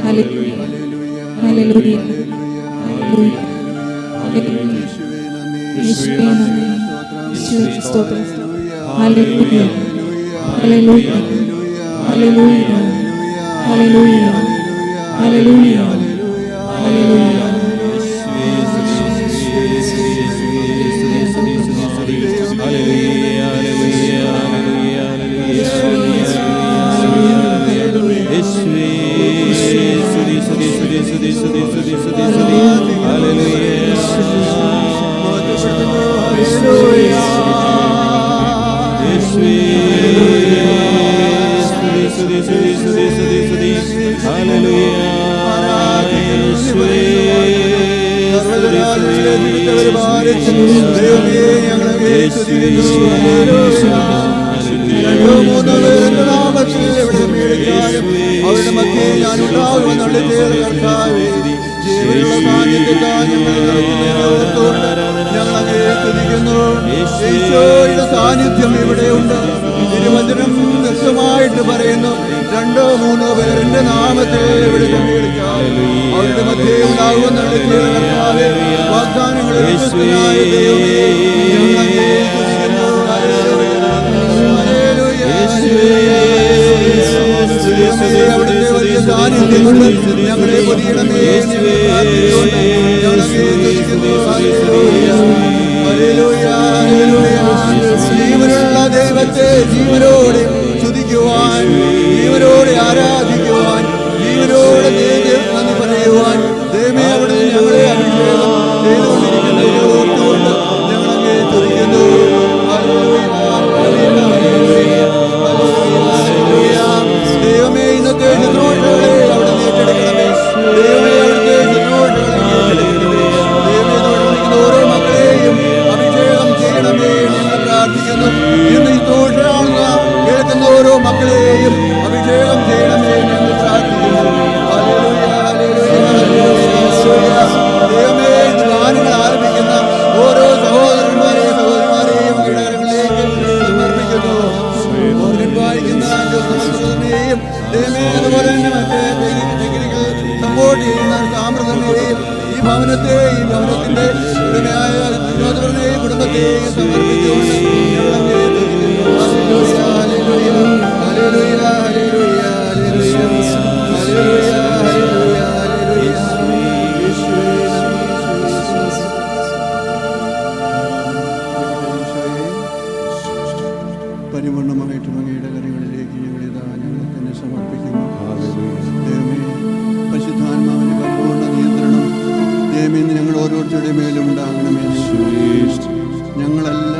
Hallelujah hallelujah യേശുവേ നന്ദി യേശുവേ സ്തോത്രം hallelujah hallelujah hallelujah hallelujah hallelujah hallelujah അവരുടെ മധ്യേ ഞാൻ ഉണ്ടാകുമെന്നുള്ള കർത്താവേ, ജീവനുള്ള സാന്നിധ്യത്താൽ ഞങ്ങൾ അങ്ങയെ സ്തുതിക്കുന്നു. ഈശോയുടെ സാന്നിധ്യം ഇവിടെ ഉണ്ട്. തിരുവചനം വ്യക്തമായിട്ട് പറയുന്നു, 2-3 പേർ എന്റെ നാമത്തെ ഇവിടെ വിളിച്ചാൽ അവരുടെ മധ്യേ ഉണ്ടാകുമെന്നുള്ള കർത്താവേ, വാഗ്ദാനങ്ങൾ വിശ്വസ്തനായ ദൈവമേ, ഞങ്ങൾ അങ്ങയെ സ്തുതിക്കുന്നു. അവിടുത്തെ വലിയ സാന്നിധ്യം കൊണ്ട് ഞങ്ങളെ പൊതിയണമേ. ജീവനുള്ള ദൈവത്തെ ജീവനോടെ സ്തുതിക്കുവാൻ, ജീവനോടെ ആരാധിക്കുവാൻ, ജീവനോടെ നന്ദി പറയുവാൻ ദൈവമേ അവിടെ ഞങ്ങളെ അഭിഷേകം ചെയ്തുകൊണ്ടിരിക്കുന്നതിനെ ഓർത്തുകൊണ്ട് ഞങ്ങളങ്ങേ സ്തുതിക്കുന്നു. ദൈവമേ ഇന്നത്തെ ശുശ്രൂഷകളെ അവിടെ ഏറ്റെടുക്കണമേ. ദൈവമേ അവിടുത്തെ ശുശ്രൂഷകളെ ഏറ്റെടുക്കണമേ. ദൈവമേ വിളിക്കുന്ന ഓരോ മക്കളെയും അഭിഷേകം ചെയ്യണമേ ഞങ്ങൾ പ്രാർത്ഥിക്കുന്നു. ഇന്ന് ഈ ശുശ്രൂഷ കേൾക്കുന്ന ഓരോ മക്കളെയും അഭിഷേകം ചെയ്യണമേ ഞങ്ങൾ പ്രാർത്ഥിക്കുന്നു. ദൈവമേ ഇത് ഗാനങ്ങൾ ആരംഭിക്കുന്ന ഓരോ സഹോദരന്മാരെയും സഹോദരിമാരെയും കീടകരങ്ങളിലേക്ക് സമർപ്പിക്കുന്നു. വായിക്കുന്ന യും ദൈവമേ അതുപോലെ തന്നെ മറ്റേ ടെക്നിക്കൽ സപ്പോർട്ട് ചെയ്യുന്ന സാമ്പ്രദായെയും ഈ ഭവനത്തെയും ഈ ഭവനത്തിന്റെ ഉടമയായ വിനോദപരനെയും കുടുംബത്തെയും സമർപ്പിച്ചുകൊണ്ട് പരിപൂർണമായിട്ടും അങ്ങയുടെ കരങ്ങളിലേക്ക് ഞങ്ങളെ തന്നെ സമർപ്പിക്കുന്നു. ദൈവമേ പരിശുദ്ധാത്മാവിന്റെ പരിപൂർണ്ണ നിയന്ത്രണം ദൈവമേ ഞങ്ങൾ ഓരോരുത്തരുടെ മേലും ഉണ്ടാകണമേ. ഞങ്ങളല്ല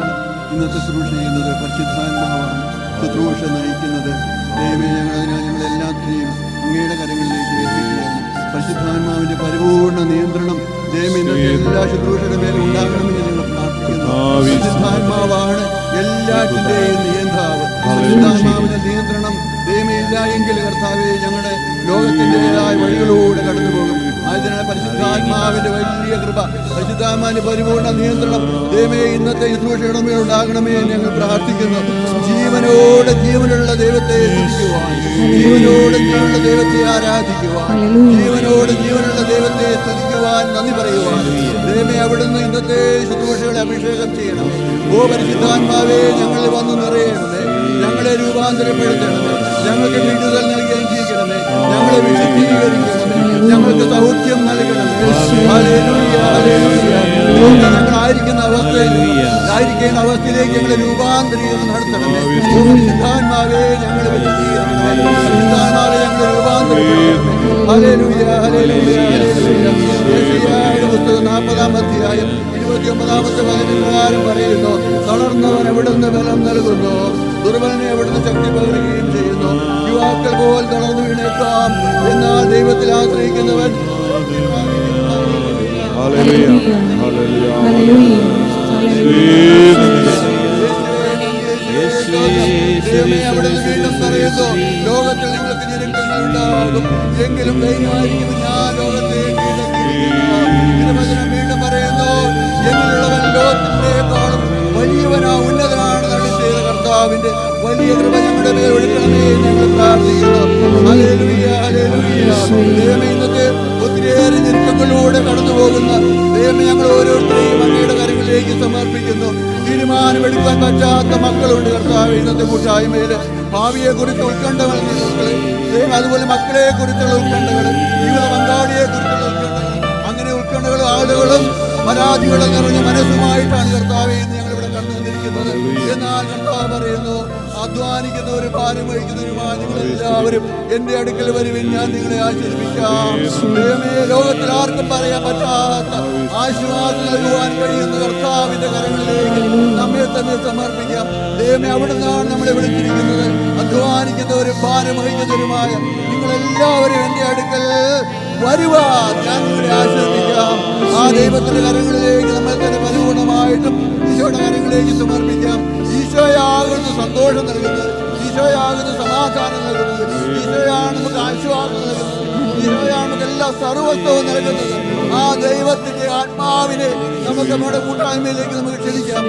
ഇന്നത്തെ ശുശ്രൂഷ ചെയ്യുന്നത്, പരിശുദ്ധാത്മാവാണ് ശുശ്രൂഷ നയിക്കുന്നത്. ദൈവമേ ഞങ്ങളെല്ലാത്തിനെയും അങ്ങയുടെ കരങ്ങളിലേക്ക് എത്തിക്കുകയാണ്. പരിശുദ്ധാത്മാവിന്റെ പരിപൂർണ്ണ നിയന്ത്രണം ദൈവമേ ഇന്നത്തെ എല്ലാ ശുശ്രൂഷയുടെ മേലും ഉണ്ടാകണമെന്ന് ഞങ്ങൾ പ്രാർത്ഥിക്കുന്നു. പരിശുദ്ധാത്മാവാണ് എല്ലാറ്റിന്റെയും നിയന്ത്രാവ്. പരിശുദ്ധാത്മാവിന്റെ നിയന്ത്രണം ദൈവമേ ഇല്ല എങ്കിൽ കർത്താവേ ഞങ്ങളുടെ ലോകത്തിൻ്റെതായ വഴികളിലൂടെ കടന്നു പോകും. അതിനാൽ പരിശുദ്ധാത്മാവിന്റെ വലിയ കൃപ, പരിശുദ്ധാത്മാവിന്റെ പരിപൂർണ്ണ നിയന്ത്രണം ദൈവമേ ഇന്നത്തെ ശുശ്രൂഷയുടെ മേൽ ഉണ്ടാകണമേ ഞങ്ങൾ പ്രാർത്ഥിക്കുന്നു. ജീവനോടെ ജീവനുള്ള ദൈവത്തെ സ്തുതിക്കുവാൻ, ജീവനോടെ ജീവനുള്ള ദൈവത്തെ ആരാധിക്കുവാൻ, ജീവനോടെ ജീവനുള്ള ദൈവത്തെ സ്തുതിക്കുവാൻ, നന്ദി പറയുവാൻ ദൈവമേ അവിടുന്ന് ഇന്നത്തെ ശുശ്രൂഷകളെ അഭിഷേകം ചെയ്യണം. ഓ പരിശുദ്ധാത്മാവേ ഞങ്ങളിൽ വന്ന് നിറയണമേ, ഞങ്ങളെ രൂപാന്തരപ്പെടുത്തണമേ, ഞങ്ങൾക്ക് വിടുതൽ നൽകി അനുഗ്രഹിക്കണമേ, ഞങ്ങളെ വിശുദ്ധീകരിക്കണമേ, ഞങ്ങൾക്ക് സൗഖ്യം നൽകണമേ. ഞങ്ങൾ ആയിരിക്കുന്ന അവസ്ഥയിലേക്കുള്ള അവസ്ഥയിലേക്ക് ഞങ്ങളെ രൂപാന്തരീകരണം നടത്തണമേ. പരിശുദ്ധാത്മാവേ ഞങ്ങളെ വിശുദ്ധീകരിക്കണമേ, പരിശുദ്ധാത്മാവേ ഞങ്ങളെ രൂപാന്തരപ്പെടുത്തണമേ. Hallelujah hallelujah hallelujah. യെശയ്യായുടെ പുസ്തകം 40-ാം അധ്യായം 29-ാമത്തെ വചനപ്രകാരം പറയുന്നു, തളർന്നവൻ എവിടുന്ന് ബലം നൽകുന്നു, ദുർബലനെ എവിടുന്ന് ശക്തി പകരുകയും ചെയ്യുന്നു. യുവാക്കൾ പോൽ തളർന്നു വീണേക്കാം, എന്നാൽ ദൈവത്തിൽ ആശ്രയിക്കുന്നവൻ ലോകത്തിൽ നിങ്ങൾക്ക് ഞെരുക്കങ്ങൾ ഉണ്ടാകും, എങ്കിലും ധൈര്യമായിരിക്കും, ഞാൻ ലോകത്തെ കീഴടക്കിയിരിക്കുന്നു. വീണ്ടും പറയുന്നു, എന്നിലുള്ളവൻ ലോകത്തിനേക്കാളും വലിയവനാ, ഉന്നതനാണ്. നടുത്തേത് കർത്താവിന്റെ വലിയ കൃപ ഞങ്ങളുടെ മേൽ ഒഴുകണമേ ഞങ്ങൾ പ്രാർത്ഥിക്കുന്നു. Hallelujah, hallelujah. ദൈവമേ, ഇന്നത്തെ ഒത്തിരിയേറെ ഞെരുക്കങ്ങളിലൂടെ കടന്നു പോകുന്ന ദൈവമേ, ഞങ്ങൾ ഓരോരുത്തരെയും അങ്ങയുടെ കരങ്ങളിലേക്ക് സമർപ്പിക്കുന്നു. തീരുമാനമെടുക്കാൻ പറ്റാത്ത മക്കളുണ്ട് കർത്താവേ. ഇന്നത്തെ കൂട്ടായ്മയിൽ ഭാവിയെ കുറിച്ച് ഉത്കണ്ഠകൾ മക്കളെ ദൈവം, അതുപോലെ മക്കളെ കുറിച്ചുള്ള ഉത്കണ്ഠകൾ, ജീവിത പങ്കാളിയെ കുറിച്ചുള്ള ഉത്കണ്ഠകൾ, അങ്ങനെ ഉത്കണ്ഠകളും ആളുകളും പരാതികളും നിറഞ്ഞ മനസ്സുമായിട്ടാണ് കർത്താവേ ഇന്ന് ഞങ്ങളിവിടെ കടന്നു വന്നിരിക്കുന്നത്. എന്നാൽ കർത്താവ് പറയുന്നു, അധ്വാനിക്കുന്നവരും ഭാരം വഹിക്കുന്നവരുമായ നിങ്ങളെല്ലാവരും എന്റെ അടുക്കൽ വരുവിൻ, ഞാൻ നിങ്ങളെ ആശ്വസിപ്പിക്കാം. ദൈവമേ, ലോകത്തിൽ ആർക്കും പറയാൻ പറ്റാത്ത ആശ്വാസം നൽകുവാൻ കഴിയുന്ന കർത്താവിന്റെ കരങ്ങളിലേക്ക് നമ്മെ തന്നെ സമർപ്പിക്കാം. ദൈവമേ, അവിടെ നിന്നാണ് നമ്മളെ വിളിച്ചിരിക്കുന്നത്. അധ്വാനിക്കുന്നവരും ഭാരം വഹിക്കുന്നവരുമായ നിങ്ങളെല്ലാവരും എന്റെ അടുക്കൽ വരുവാൻ ഞാൻ നിങ്ങളെ ആശ്വസിപ്പിക്കാം. ആ ദൈവത്തിന്റെ കരങ്ങളിലേക്ക് നമ്മൾ തന്നെ പരിപൂർണമായിട്ടും ഈശോയുടെ കരങ്ങളിലേക്ക് സമർപ്പിക്കാം. ഈശോയാകുന്ന സന്തോഷം നൽകുന്നത്, ഈശോയാകുന്ന സമാധാനം നൽകുന്നത്, ഈശോയാണ് നമുക്ക് ആശ്വാസം നൽകുന്നത്, ഈശോയാണ് നമുക്ക് എല്ലാ സർവസ്വവും നൽകുന്നത്. ആ ദൈവത്തിന്റെ ആത്മാവിനെ നമുക്ക് നമ്മുടെ കൂട്ടായ്മയിലേക്ക് നമുക്ക് ക്ഷണിക്കാം.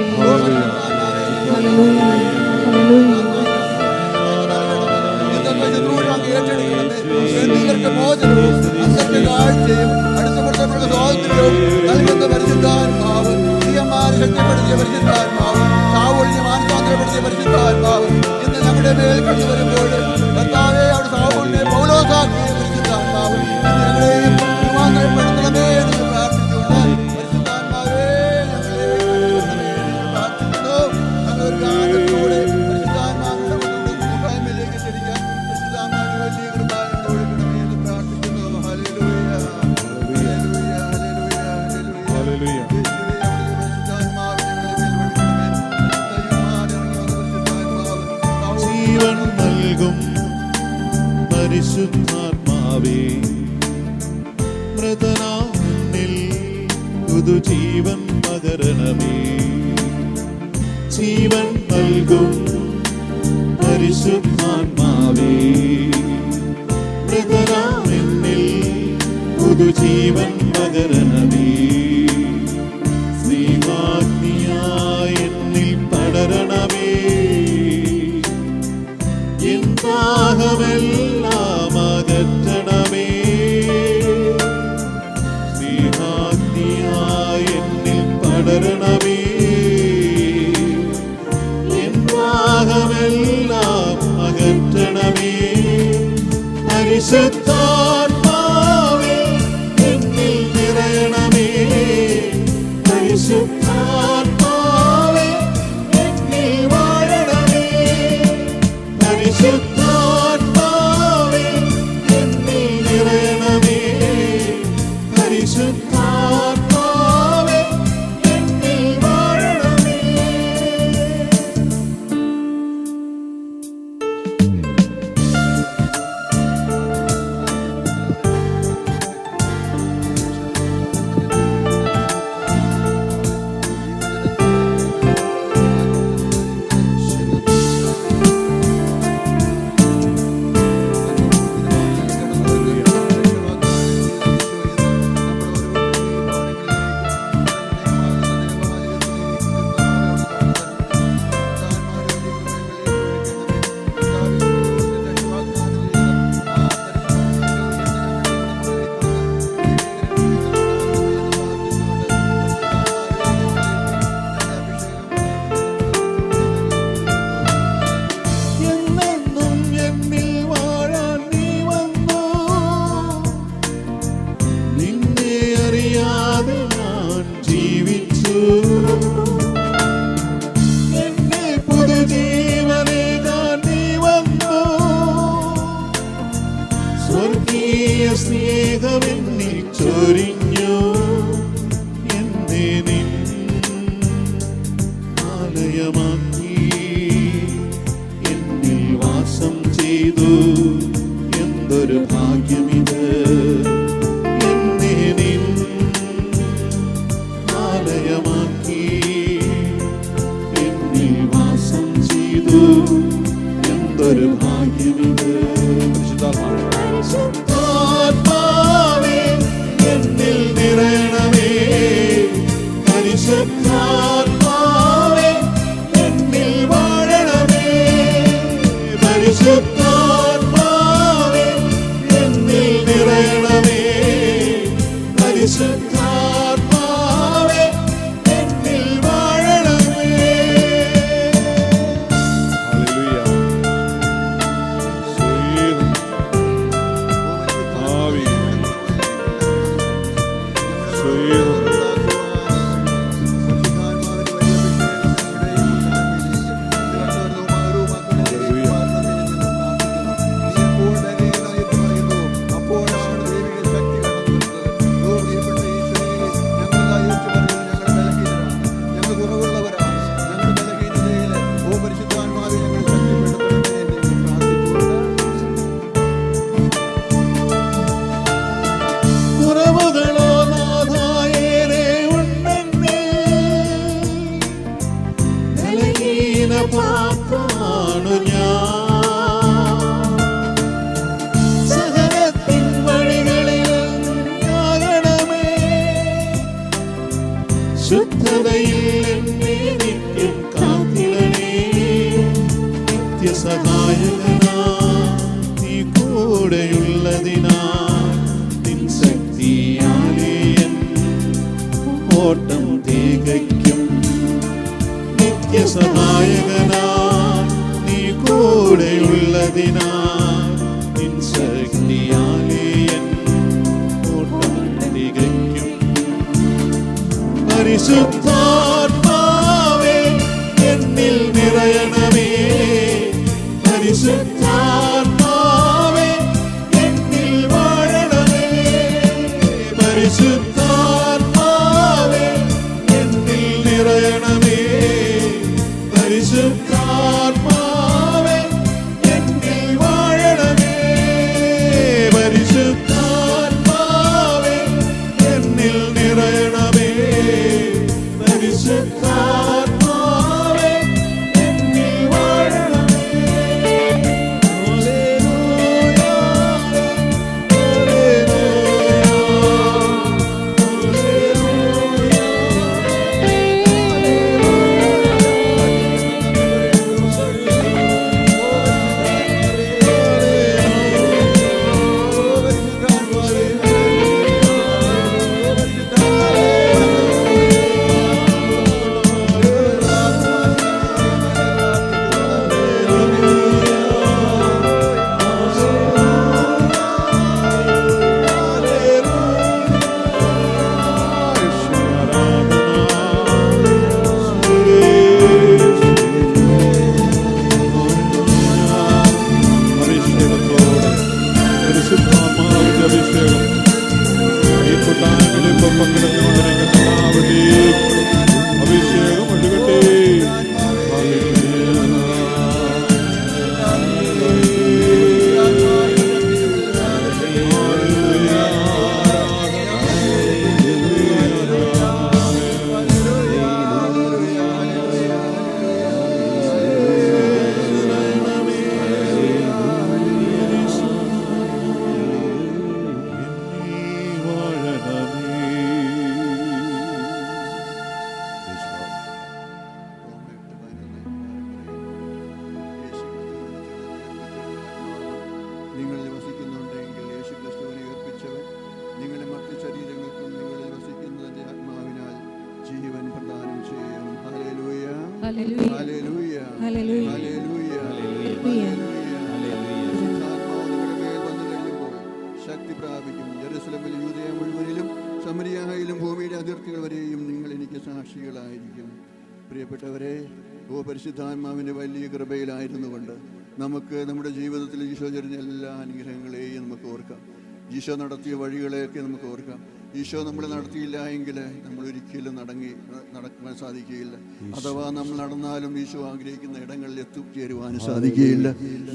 ഏറ്റെടുക്കണമേ. മോചനവും അന്നത്തെ കാഴ്ചയും അടുത്തപ്പെടുത്തപ്പെട്ട സ്വാതന്ത്ര്യവും നൽകുന്ന പരിശുദ്ധാത്മാവ്, സ്ത്രീയന്മാരെ ശക്തിപ്പെടുത്തിയ പരിശുദ്ധാത്മാവ്, സാവൂളിനെ മാനസാന്തരപ്പെടുത്തിയ പരിശുദ്ധാത്മാവ് ഇന്ന് ഞങ്ങളുടെ മേൽ കണ്ടു വരുമ്പോൾ കർത്താവേ, അവിടെ സാവൂളിനെ പൗലോസാക്കിയ പരിശുദ്ധാത്മാവ് ഇന്ന് ഞങ്ങളെയും രൂപാന്തരപ്പെടുത്തണമേ എന്ന് പ്രാർത്ഥിച്ചുകൊണ്ട് പരിശുദ്ധാത്മാവേ ഞങ്ങളെ പ്രാർത്ഥിക്കുന്നു. ഞങ്ങളൊരു ഗാനത്തിലൂടെ പരിശുദ്ധാത്മാവിന്റെ കൂട്ടായ്മയിലേക്ക് ക്ഷണിക്കാം. പരിശുദ്ധാത്മാവിന്റെ വലിയ കൃപ ഞങ്ങളെ ഒഴുകണമേ എന്ന് പ്രാർത്ഥിക്കുന്നു. Hallelujah, hallelujah, hallelujah, hallelujah. ജീവൻ നൽകും പരിശുദ്ധാത്മാവേ, മൃതനാന്നിൽ പുതുജീവൻ പകരണമേ. ജീവൻ നൽകും പരിശുദ്ധാത്മാവേ, മൃതനാന്നിൽ പുതുജീവൻ പകരണമേ. സ്നേഹാഗ്നിയായി എന്നിൽ പടരണമേ. ദാഹമെല്ലാം അകറ്റണമേ. സ്നേഹാഗ്നിയായി എന്നിൽ പടരണമേ. ദാഹമെല്ലാം അകറ്റണമേ. പരിശുദ്ധാത്മാവേ എന്നിൽ നിറയണമേ. പരിശുദ്ധാത്മാവേ എന്നിൽ വാഴണമേ. പരിശുദ്ധാത്മാവേ എന്നിൽ നിറയണമേ. പരിശുദ്ധാത്മാവേ എന്നിൽ വാഴണമേ. സ്നേഹമെന്നിൽ ചൊരിഞ്ഞു. എന്നെ നിൻ ആലയമാക്കി എന്നിൽ വാസം ചെയ്തു. എന്തൊരു ഭാഗ്യമിത്. എന്നെ നിൻ ആലയമാക്കി എന്നിൽ വാസം ചെയ്തു. എന്തൊരു ഭാഗ്യമിത്. പരിശുദ്ധാത്മാവേ എന്നിൽ നിറയണമേ. പരിശുദ്ധാത്മാവേ എന്നിൽ വാഴണമേ. പരിശുദ്ധാത്മാവേ എന്നിൽ വാഴണമേ. ഹല്ലേലൂയ. സ്വയം ആവി സ്വയം കുറവുകളോ നാഥായേറെ ഉണ്ടെന്നിൽ ബലഹീന പാത്രമാണു ഞാൻ. സഹനത്തിൻ വഴികളിൽ ആകണമേ, ശുദ്ധതയിൽ എന്നെ നിത്യം കാത്തിടണേ. നിത്യസഹായകനാ നീ കൂടെയുള്ളതിനാ ഓട്ടം തികയ്ക്കും. നിത്യസഹായകനാ നീ കൂടെയുള്ളതിനാ നിൻ ശക്തിയാലേ എൻ ഓട്ടം തികയ്ക്കും. പരിശുദ്ധാത്മാവേ എന്നിൽ നിറയണമേ, പരിശുദ്ധാത്മാവേ എന്നിൽ വാഴണമേ. പരിശുദ്ധാത്മാവേ എന്നിൽ നിറയണമേ, പരിശുദ്ധാത്മാവേ എന്നിൽ വാഴണമേ. പരിശുദ്ധാത്മാവേ എന്നിൽ നിറയണമേ, പരിശുദ്ധാത്മാവേ എന്നിൽ വാഴണമേ. അഭിഷേകം ഒഴുകട്ടെ. നിങ്ങളിൽ വസിക്കുന്നുണ്ടെങ്കിൽ യേശുക്രിസ്തുവിനെ ഏൽപ്പിച്ചവൻ നിങ്ങളുടെ മറ്റു ശരീരങ്ങൾക്കും നിങ്ങളിൽ വസിക്കുന്നതിന്റെ ആത്മാവിനാൽ ജീവൻ പ്രദാനം ചെയ്യും. Hallelujah, hallelujah, hallelujah, hallelujah, hallelujah, hallelujah. പരിശുദ്ധാത്മാവ് നിങ്ങളുടെ മേൽ വന്നു കഴിയുമ്പോൾ ശക്തി പ്രാപിക്കും. യെരൂശലേമിലും യൂദയ മുഴുവനിലും ശമരിയായിലും ഭൂമിയുടെ അതിർത്തികൾ വരെയും നിങ്ങൾ എനിക്ക് സാക്ഷികളായിരിക്കും. പ്രിയപ്പെട്ടവരെ, ഓ പരിശുദ്ധാത്മാവിൻ്റെ വലിയ കൃപയിലായിരുന്നുകൊണ്ട് നമുക്ക് നമ്മുടെ ജീവിതത്തിൽ ഈശോ ചൊരിഞ്ഞ എല്ലാ അനുഗ്രഹങ്ങളെയും നമുക്ക് ഓർക്കാം. ഈശോ നടത്തിയ വഴികളെയൊക്കെ നമുക്ക് ഓർക്കാം. ഈശോ നമ്മളെ നടത്തിയില്ല എങ്കിൽ നമ്മൾ ഒരിക്കലും നടക്കുവാൻ സാധിക്കുകയില്ല. അഥവാ നമ്മൾ നടന്നാലും ഈശോ ആഗ്രഹിക്കുന്ന ഇടങ്ങളിൽ എത്തിച്ചേരുവാനും സാധിക്കുകയില്ല.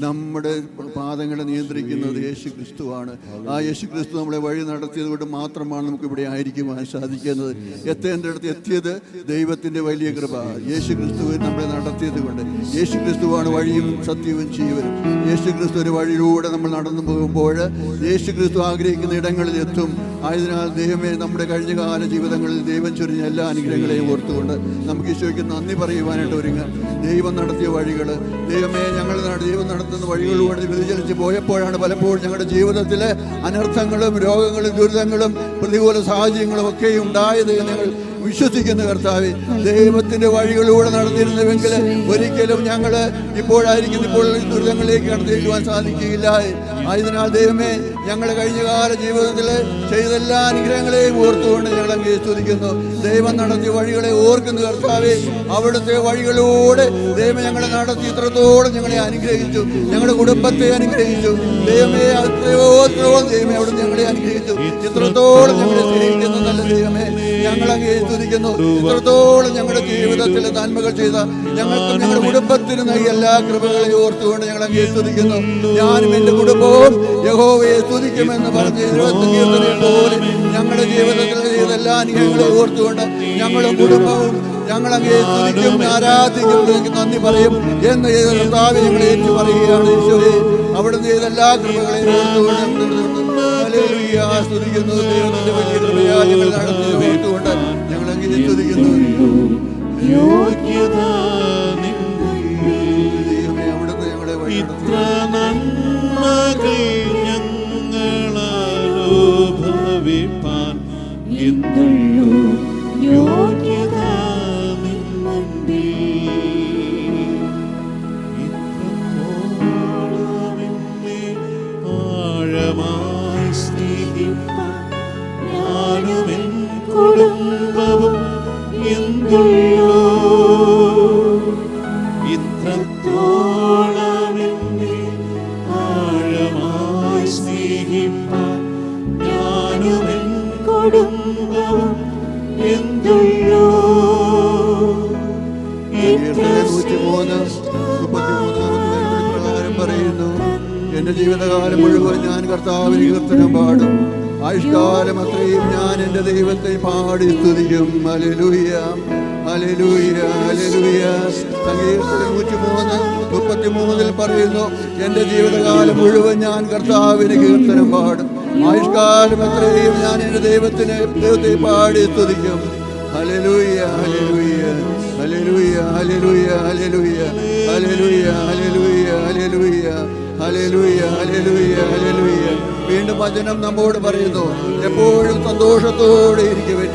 നമ്മുടെ പാദങ്ങളെ നിയന്ത്രിക്കുന്നത് യേശു ക്രിസ്തുവാണ്. ആ യേശു ക്രിസ്തു നമ്മളെ വഴി നടത്തിയത് കൊണ്ട് മാത്രമാണ് നമുക്ക് ഇവിടെ ആയിരിക്കുവാൻ സാധിക്കുന്നത്. എത്തേണ്ടടുത്ത് എത്തിയത് ദൈവത്തിൻ്റെ വലിയ കൃപ. യേശു ക്രിസ്തുവിൽ നമ്മളെ നടത്തിയത് കൊണ്ട്. യേശു ക്രിസ്തുവാണ് വഴിയും സത്യവും ജീവനും. യേശു ക്രിസ്തുവിൻ്റെ വഴിയിലൂടെ നമ്മൾ നടന്നു പോകുമ്പോൾ യേശു ക്രിസ്തു ആഗ്രഹിക്കുന്ന ഇടങ്ങളിൽ എത്തും. ആയതിനാൽ ദൈവമേ, നമ്മുടെ കഴിഞ്ഞകാല ജീവിതങ്ങളിൽ ദൈവം ചൊരിഞ്ഞ എല്ലാ അനുഗ്രഹങ്ങളെയും ഓർത്തുകൊണ്ട് നമുക്ക് ഈശോയ്ക്ക് നന്ദി പറയുവാനായിട്ട് ഒരുങ്ങുക. ദൈവം നടത്തിയ വഴികൾ, ദൈവമേ, ദൈവം നടത്തുന്ന വഴികളിലൂടെ വ്യതിചലിച്ച് പോയപ്പോഴാണ് പലപ്പോഴും ഞങ്ങളുടെ ജീവിതത്തിലെ അനർത്ഥങ്ങളും രോഗങ്ങളും ദുരിതങ്ങളും പ്രതികൂല സാഹചര്യങ്ങളും ഒക്കെ ഉണ്ടായത് ഞങ്ങൾ വിശ്വസിക്കുന്ന കർത്താവേ. ദൈവത്തിന്റെ വഴികളിലൂടെ നടന്നിരുന്നുവെങ്കിൽ ഒരിക്കലും ഞങ്ങൾ ഇപ്പോൾ ദുരിതങ്ങളിലേക്ക് കടത്തിയിരിക്കുവാൻ സാധിക്കുകയില്ല. ആയതിനാൽ ദൈവമേ, ഞങ്ങളുടെ കഴിഞ്ഞകാല ജീവിതത്തിൽ ചെയ്ത എല്ലാ അനുഗ്രഹങ്ങളെയും ഓർത്തുകൊണ്ട് ഞങ്ങൾ അങ്ങേ സ്തുതിക്കുന്നു. ദൈവം നടത്തിയ വഴികളെ ഓർക്കുന്ന കർത്താവേ, അവിടുത്തെ വഴികളിലൂടെ ദൈവം ഞങ്ങളെ നടത്തി ഇത്രത്തോളം ഞങ്ങളെ അനുഗ്രഹിച്ചു, ഞങ്ങളുടെ കുടുംബത്തെ അനുഗ്രഹിച്ചു. ദൈവമേ, അത്രയോളം ദൈവമേ അവിടുന്ന് ഞങ്ങളെ അനുഗ്രഹിച്ചു. ഇത്രത്തോളം ഞങ്ങളെ സ്നേഹിക്കുന്ന നല്ല ദൈവമേ, ഞങ്ങൾ അങ്ങേ സ്തുതിക്കുന്നു. ഇത്രത്തോളം ഞങ്ങളുടെ ജീവിതത്തിൽ നന്മകൾ ചെയ്ത ഞങ്ങൾക്കും ഞങ്ങളുടെ കുടുംബത്തിനും നൽകിയ എല്ലാ കൃപകളെയും ഓർത്തുകൊണ്ട് ഞങ്ങൾ അങ്ങേ സ്തുതിക്കുന്നു. ഞാനും എൻ്റെ കുടുംബവും യഹോവയെ സ്തുതിക്കുമെന്ന് പറഞ്ഞ 20 കീർത്തനയെ പോലെ ഞങ്ങളുടെ ജീവിതത്തിൽ ചെയ്ത എല്ലാ അനുഗ്രഹങ്ങളെയും ഓർത്തുകൊണ്ട് ഞങ്ങളുടെ കുടുംബവും ഞങ്ങൾ അങ്ങേ സ്തുതിക്കും, ആരാധിക്കും, നന്ദി പറയും എന്ന് കർത്താവേ ഞങ്ങൾ ഏറ്റു പറയുകയാണ്. ഈശോയെ, അവിടുന്ന് ചെയ്ത എല്ലാ കൃപകളെയും ഓർത്തുകൊണ്ട് ഹല്ലേലൂയ സ്തുതിക്കുന്നു. ദൈവത്തിന്റെ വലിയ കൃപയാൽ ഞങ്ങൾ നടത്തി ഓർത്തുകൊണ്ട് ഞങ്ങൾ അങ്ങേ സ്തുതിക്കുന്നു. ദൈവമേ, അവിടുന്ന് ഞങ്ങളെ വഴി ഭവിപ്പാൻ എന്തുള്ളൂ യോഗ്യത ആഴമായി സ്നേഹിപ്പാൻ ഞാനുമെൻ കുടുംബവും എന്തുള്ളൂ ഇത്രത്തോളം എന്നെ ആഴമായി സ്നേഹിപ്പാൻ ഞാനുമെൻ കുടുംബവും എന്തുള്ളൂ. 133 പ്രകാരം പറയുന്നു, എന്റെ ജീവിതകാലം മുഴുവൻ ഞാൻ കർത്താവിന് കീർത്തനം പാടും, ആയുഷ്കാലം അത്രയും ഞാൻ എൻ്റെ ദൈവത്തെ പാടി സ്തുതിക്കും. Hallelujah hallelujah hallelujah. സങ്കീർത്തനം 133 പറയുന്നു, എൻ്റെ ജീവിതകാലം മുഴുവൻ ഞാൻ കർത്താവിന് കീർത്തനം പാടും, ആയുഷ്കാലം അത്രയും ഞാൻ എൻ്റെ ദൈവത്തെ പാടി സ്തുതിക്കും. Hallelujah hallelujah hallelujah hallelujah hallelujah hallelujah hallelujah hallelujah hallelujah hallelujah hallelujah. വീണ്ടും വചനം നമ്മോട് പറയുന്നു, എപ്പോഴും സന്തോഷത്തോടെ ഇരിക്കുവിൻ,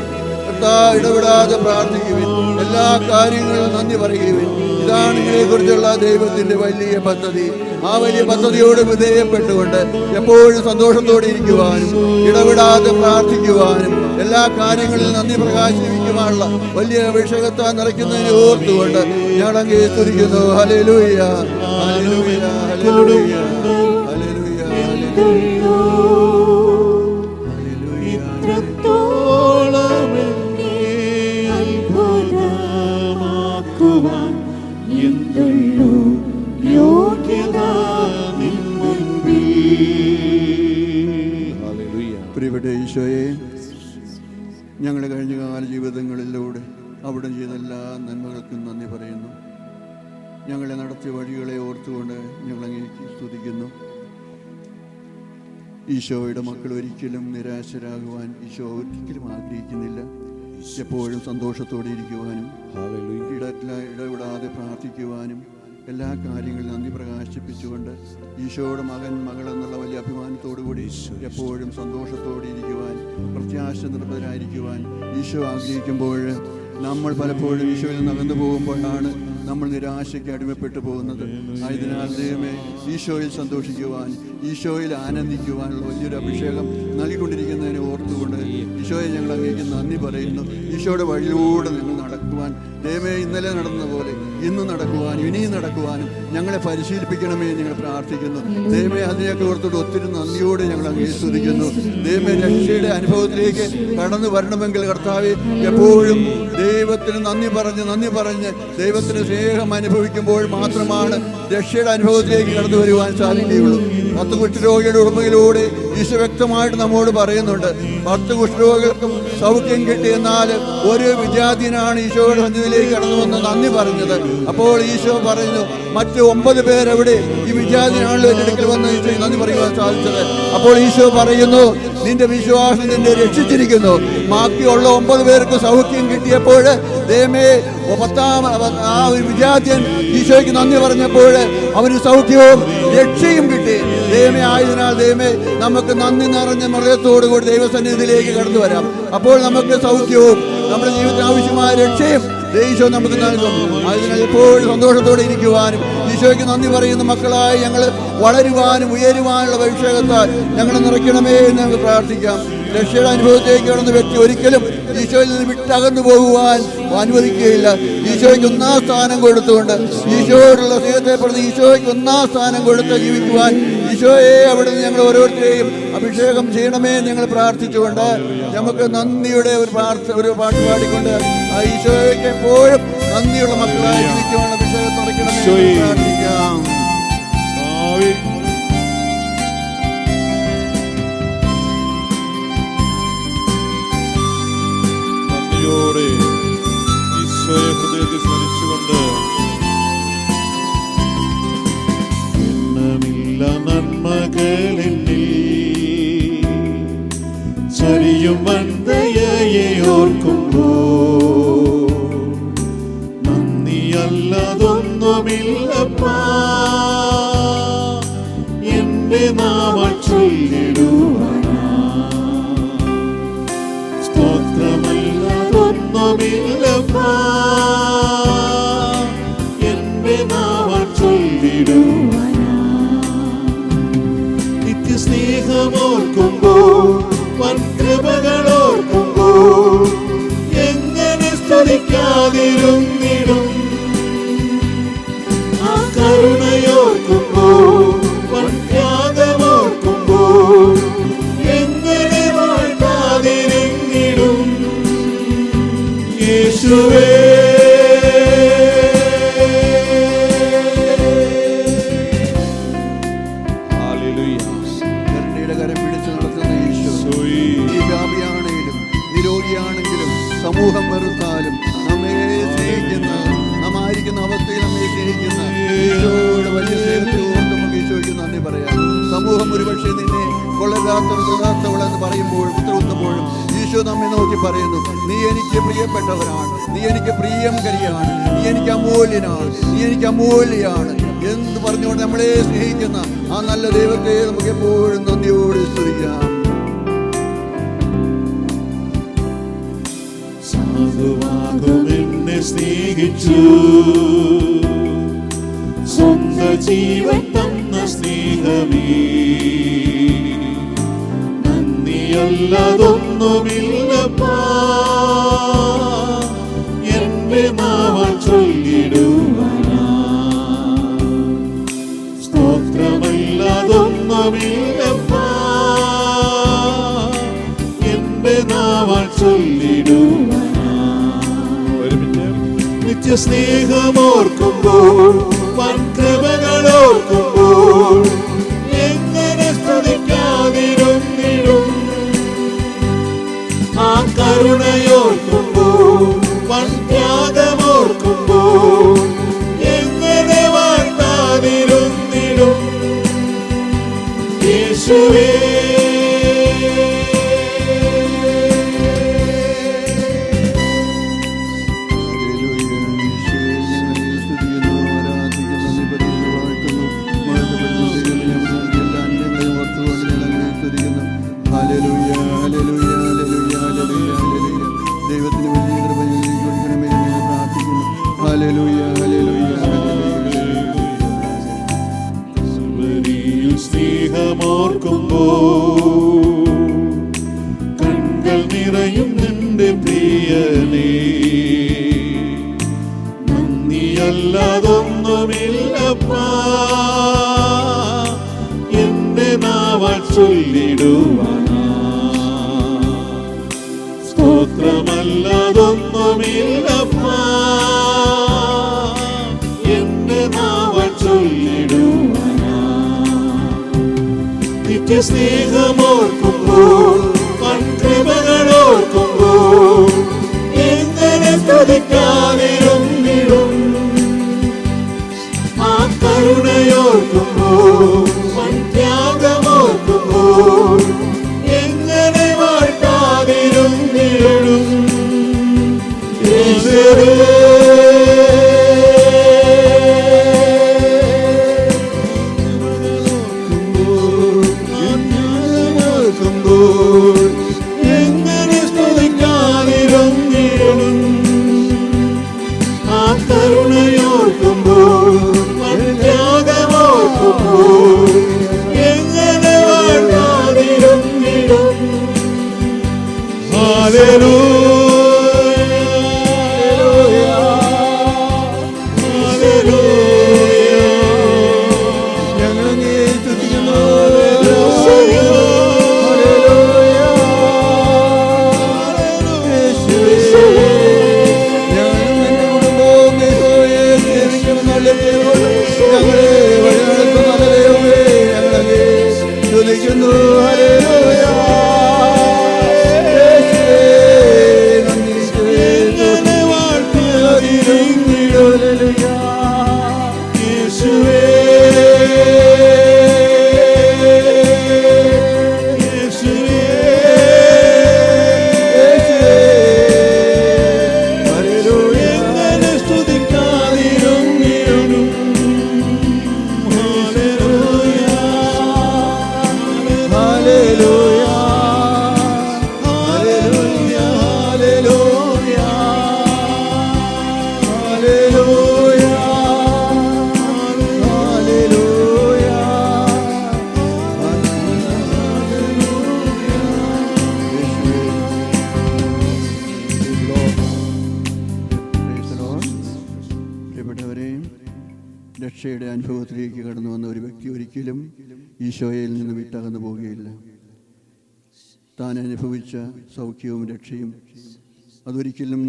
ഇടപെടാതെ പ്രാർത്ഥിക്കുവിൻ, എല്ലാ കാര്യങ്ങളും നന്ദി പറയുവിൻ. ഇതാണ് നിങ്ങളെക്കുറിച്ചുള്ള ദൈവത്തിന്റെ വലിയ പദ്ധതി. ആ വലിയ പദ്ധതിയോട് വിധേയപ്പെട്ടുകൊണ്ട് എപ്പോഴും സന്തോഷത്തോടെ ഇരിക്കുവാനും ഇടപെടാതെ പ്രാർത്ഥിക്കുവാനും എല്ലാ കാര്യങ്ങളിലും നന്ദി പ്രകാശിപ്പിക്കുവാനുള്ള വലിയ അഭിഷേകത്താൽ നിറയ്ക്കുന്നതിനെ ഓർത്തുകൊണ്ട് ഞങ്ങൾ അങ്ങേ സ്തുതിക്കുന്നു. Hallelujah hallelujah hallelujah hallelujah hallelujah. എന്തുള്ളൂ യോഗ്യത പ്രിയപ്പെട്ട ഈശോയെ, ഞങ്ങളുടെ കഴിഞ്ഞകാല ജീവിതങ്ങളിലൂടെ അവിടെ ചെയ്ത എല്ലാ നന്മകൾക്കും നന്ദി പറയുന്നു. ഞങ്ങളെ നടത്തിയ വഴികളെ ഓർത്തുകൊണ്ട് ഞങ്ങൾ അങ്ങേക്ക് സ്തുതിക്കുന്നു. ഈശോയുടെ മക്കൾ ഒരിക്കലും നിരാശരാകുവാൻ ഈശോ ഒരിക്കലും ആഗ്രഹിക്കുന്നില്ല. എപ്പോഴും സന്തോഷത്തോടെ ഇരിക്കുവാനും ഇടപെടാതെ പ്രാർത്ഥിക്കുവാനും എല്ലാ കാര്യങ്ങളും നന്ദി പ്രകാശിപ്പിച്ചുകൊണ്ട് ഈശോയുടെ മകൻ മകൾ എന്നുള്ള വലിയ അഭിമാനത്തോടുകൂടി എപ്പോഴും സന്തോഷത്തോടെ ഇരിക്കുവാൻ, പ്രത്യാശ നിർഭരായിരിക്കുവാൻ ഈശോ ആഗ്രഹിക്കുമ്പോൾ നമ്മൾ പലപ്പോഴും ഈശോയിൽ നിന്ന് അകന്നു പോകുമ്പോഴാണ് നമ്മൾ നിരാശയ്ക്ക് അടിമപ്പെട്ടു പോകുന്നത്. ആയതിനാൽ ദൈവമേ, ഈശോയിൽ സന്തോഷിക്കുവാൻ, ഈശോയിൽ ആനന്ദിക്കുവാനുള്ള വലിയൊരു അഭിഷേകം നൽകിക്കൊണ്ടിരിക്കുന്നതിനെ ഓർത്തുകൊണ്ട് ഈശോയെ ഞങ്ങൾ അങ്ങേക്ക് നന്ദി പറയുന്നു. ഈശോയുടെ വഴിയിലൂടെ നിങ്ങൾ നടക്കുവാൻ ദൈവമേ, ഇന്നലെ നടന്ന പോലെ ഇന്ന് നടക്കുവാനും ഇനിയും നടക്കുവാനും ഞങ്ങളെ പരിശീലിപ്പിക്കണമേ ഞങ്ങൾ പ്രാർത്ഥിക്കുന്നു. ദൈവമേ, അതിനെയൊക്കെ ഓർത്തോട് ഒത്തിരി നന്ദിയോടെ ഞങ്ങൾ അങ്ങേ സ്തുതിക്കുന്നു. ദൈവമേ, രക്ഷയുടെ അനുഭവത്തിലേക്ക് കടന്നു വരണമെങ്കിൽ കർത്താവേ, എപ്പോഴും ദൈവത്തിന് നന്ദി പറഞ്ഞ് ദൈവത്തിന് സ്നേഹം അനുഭവിക്കുമ്പോൾ മാത്രമാണ് രക്ഷയുടെ അനുഭവത്തിലേക്ക് കടന്നു വരുവാൻ സാധിക്കുകയുള്ളൂ. 10 കുഷ്ഠരോഗിയുടെ ഉടമയിലൂടെ ഈശോ വ്യക്തമായിട്ട് നമ്മോട് പറയുന്നുണ്ട്. 10 കുഷ്ഠരോഗികൾക്കും സൗഖ്യം കിട്ടി. എന്നാൽ ഒരു വിജാതീനാണ് ഈശോയുടെ സന്നിധിയിലേക്ക് കടന്നു വന്ന് നന്ദി പറഞ്ഞത്. അപ്പോൾ ഈശോ പറഞ്ഞു, മറ്റ് 9 പേരെവിടെ? ഈ വിജാതീനാണല്ലോ എൻ്റെ അടുക്കൽ വന്ന് ഈശോ നന്ദി പറയുവാൻ സാധിച്ചത്. അപ്പോൾ ഈശോ പറയുന്നു, നിന്റെ വിശ്വാസം നിന്നെ രക്ഷിച്ചിരിക്കുന്നു. ബാക്കിയുള്ള 9 പേർക്ക് സൗഖ്യം കിട്ടിയപ്പോൾ ദൈവമേ, 10ാം ആ ഒരു വിജാത്യൻ ഈശോയ്ക്ക് നന്ദി പറഞ്ഞപ്പോൾ അവന് സൗഖ്യവും രക്ഷയും കിട്ടി. ദൈവമേ, ആയതിനാൽ ദൈവമേ, നമുക്ക് നന്ദി നിറഞ്ഞ ഹൃദയത്തോടുകൂടി ദൈവസന്നിധിയിലേക്ക് കടന്നു വരാം. അപ്പോൾ നമുക്ക് സൗഖ്യവും നമ്മുടെ ജീവിതത്തിന് ആവശ്യമായ രക്ഷയും ഈശോ നമുക്ക് നൽകും. അതിനാൽ എപ്പോഴും സന്തോഷത്തോടെ ഇരിക്കുവാനും ഈശോയ്ക്ക് നന്ദി പറയുന്ന മക്കളായി ഞങ്ങൾ വളരുവാനും ഉയരുവാനുള്ള അഭിഷേകത്താൽ ഞങ്ങളെ നിറയ്ക്കണമേ എന്ന് നമുക്ക് പ്രാർത്ഥിക്കാം. രക്ഷയുടെ അനുഭവത്തേക്ക് കടന്ന വ്യക്തി ഒരിക്കലും ഈശോയിൽ നിന്ന് വിട്ടകന്നു പോകുവാൻ അനുവദിക്കുകയില്ല. ഈശോയ്ക്ക് 1ാം സ്ഥാനം കൊടുത്തുകൊണ്ട് ഈശോയോടുള്ള സ്നേഹത്തെ പ്രതി ഈശോയ്ക്ക് 1ാം സ്ഥാനം കൊടുത്ത് ജീവിക്കുവാൻ ഈശോയെ അവിടെ നിന്ന് ഞങ്ങൾ ഓരോരുത്തരെയും അഭിഷേകം ചെയ്യണമേ ഞങ്ങൾ പ്രാർത്ഥിച്ചുകൊണ്ട് നമുക്ക് നന്ദിയുടെ ഒരു പാട്ട് പാടിക്കൊണ്ട് ആ ഈശോയ്ക്ക് എപ്പോഴും നന്ദിയുള്ള മക്കളായി ജീവിക്കുവാനുള്ള അഭിഷേകം തുറയ്ക്കണമേ പ്രാർത്ഥിക്കാം. നന്ദിയോടെ ഈശോയെ ഹൃദയത്തിൽ സ്മരിച്ചുകൊണ്ട് എണ്ണമില്ല നന്മകളെന്നിൽ ചരിയും വന്ദയയെ ഓർക്കുമ്പോ നന്ദിയല്ലതൊന്നുമില്ലപ്പാ എന്റെ നാമം ചൊല്ലിടുവാനാ സ്തോത്രമല്ലതൊന്നുമില്ലപ്പാ എന്റെ നാമം ചൊല്ലിടുവാനാ നിത്യസ്നേഹമോർക്കുമ്പോ വൻകൃപകളോർക്കുമ്പോ എങ്ങനെ സ്തുതിക്കാതിരുന്നിടും ആ കരുണയോർക്കുമ്പോ വൻത്യാഗമോർക്കുമ്പോ എങ്ങനെ വാഴ്ത്താതിരുന്നിടും യേശുവേ. സമൂഹം വെറുത്താലും നമ്മെ സ്നേഹിക്കുന്ന, നമ്മായിരിക്കുന്ന അവസ്ഥയിൽ നമ്മെ സ്നേഹിക്കുന്ന ഈശോയുടെ വലിയ സ്നേഹത്തെ ഓർത്ത് നമുക്ക് ഈശോയ്ക്ക് നന്ദി പറയാം. സമൂഹം ഒരുപക്ഷെ നിന്നെ കൊള്ളരാത്തവളെന്ന് പറയുമ്പോഴും ഉത്തരവുമ്പോഴും ഈശോ നമ്മെ നോക്കി പറയുന്നു, നീ എനിക്ക് പ്രിയപ്പെട്ടവരാണ്, നീ എനിക്ക് പ്രിയങ്കരിയാണ്, നീ എനിക്ക് അമൂല്യനാണ്, നീ എനിക്ക് അമൂല്യാണ് എന്ന് പറഞ്ഞുകൊണ്ട് നമ്മളെ സ്നേഹിക്കുന്ന ആ നല്ല ദൈവത്തെ നമുക്ക് എപ്പോഴും നന്ദിയോടെ സ്തുതിക്കാം. സാധുവാകുമെന്നെ സ്നേഹിച്ചു സ്വന്ത ജീവൻ തന്ന സ്നേഹമേ നന്ദിയല്ലതൊന്നുമില്ലപ്പാ എന്റെ നാമം ചൊല്ലിടുവാനാ സ്തോത്രമല്ലതൊന്നുമില്ലപ്പാ എന്റെ നാമം ചൊല്ലിടുവാനാ നിത്യസ്നേഹമോർക്കുമ്പോൾ വൻകൃപകളോർക്കുമ്പോൾ എങ്ങനെ സ്തുതിക്കാതിരുന്നിടും ആ കരുണയോർക്കുമ്പോൾ വൻത്യാഗമോർക്കുമ്പോൾ എങ്ങനെ വാഴ്ത്താതിരുന്നിടും യേശുവേ. ദൈവത്തിന് വലിയ കൃപ കൊടുക്കണമേ എന്ന് പ്രാർത്ഥിക്കുന്നു. Hallelujah, hallelujah, hallelujah. സ്നേഹമോർക്കുമ്പോ കൺകൾ നിറയും നിന്റെ പ്രിയനേ നന്ദിയല്ലതൊന്നുമില്ലപ്പാ എന്റെ നാമം ചൊല്ലിടുവാനാ സ്തോത്രമല്ലതൊന്നുമില്ലപ്പാ എന്റെ നാമം ചൊല്ലിടുവാനാ നിത്യസ്നേഹമോ എങ്ങനെ സ്തുതിക്കാതിരുന്നിടും ആ കരുണയോർക്കുമ്പോൾ ത്യാഗമോർക്കുമ്പോൾ എങ്ങനെ വാഴാതിരുന്നിടും. രക്ഷയുടെ അനുഭവത്തിലേക്ക് കടന്നു വന്ന ഒരു വ്യക്തി ഒരിക്കലും ഈശോയിൽ നിന്ന് വിട്ടകന്നു പോവുകയില്ല. താൻ അനുഭവിച്ച സൗഖ്യവും രക്ഷയും അതൊരിക്കലും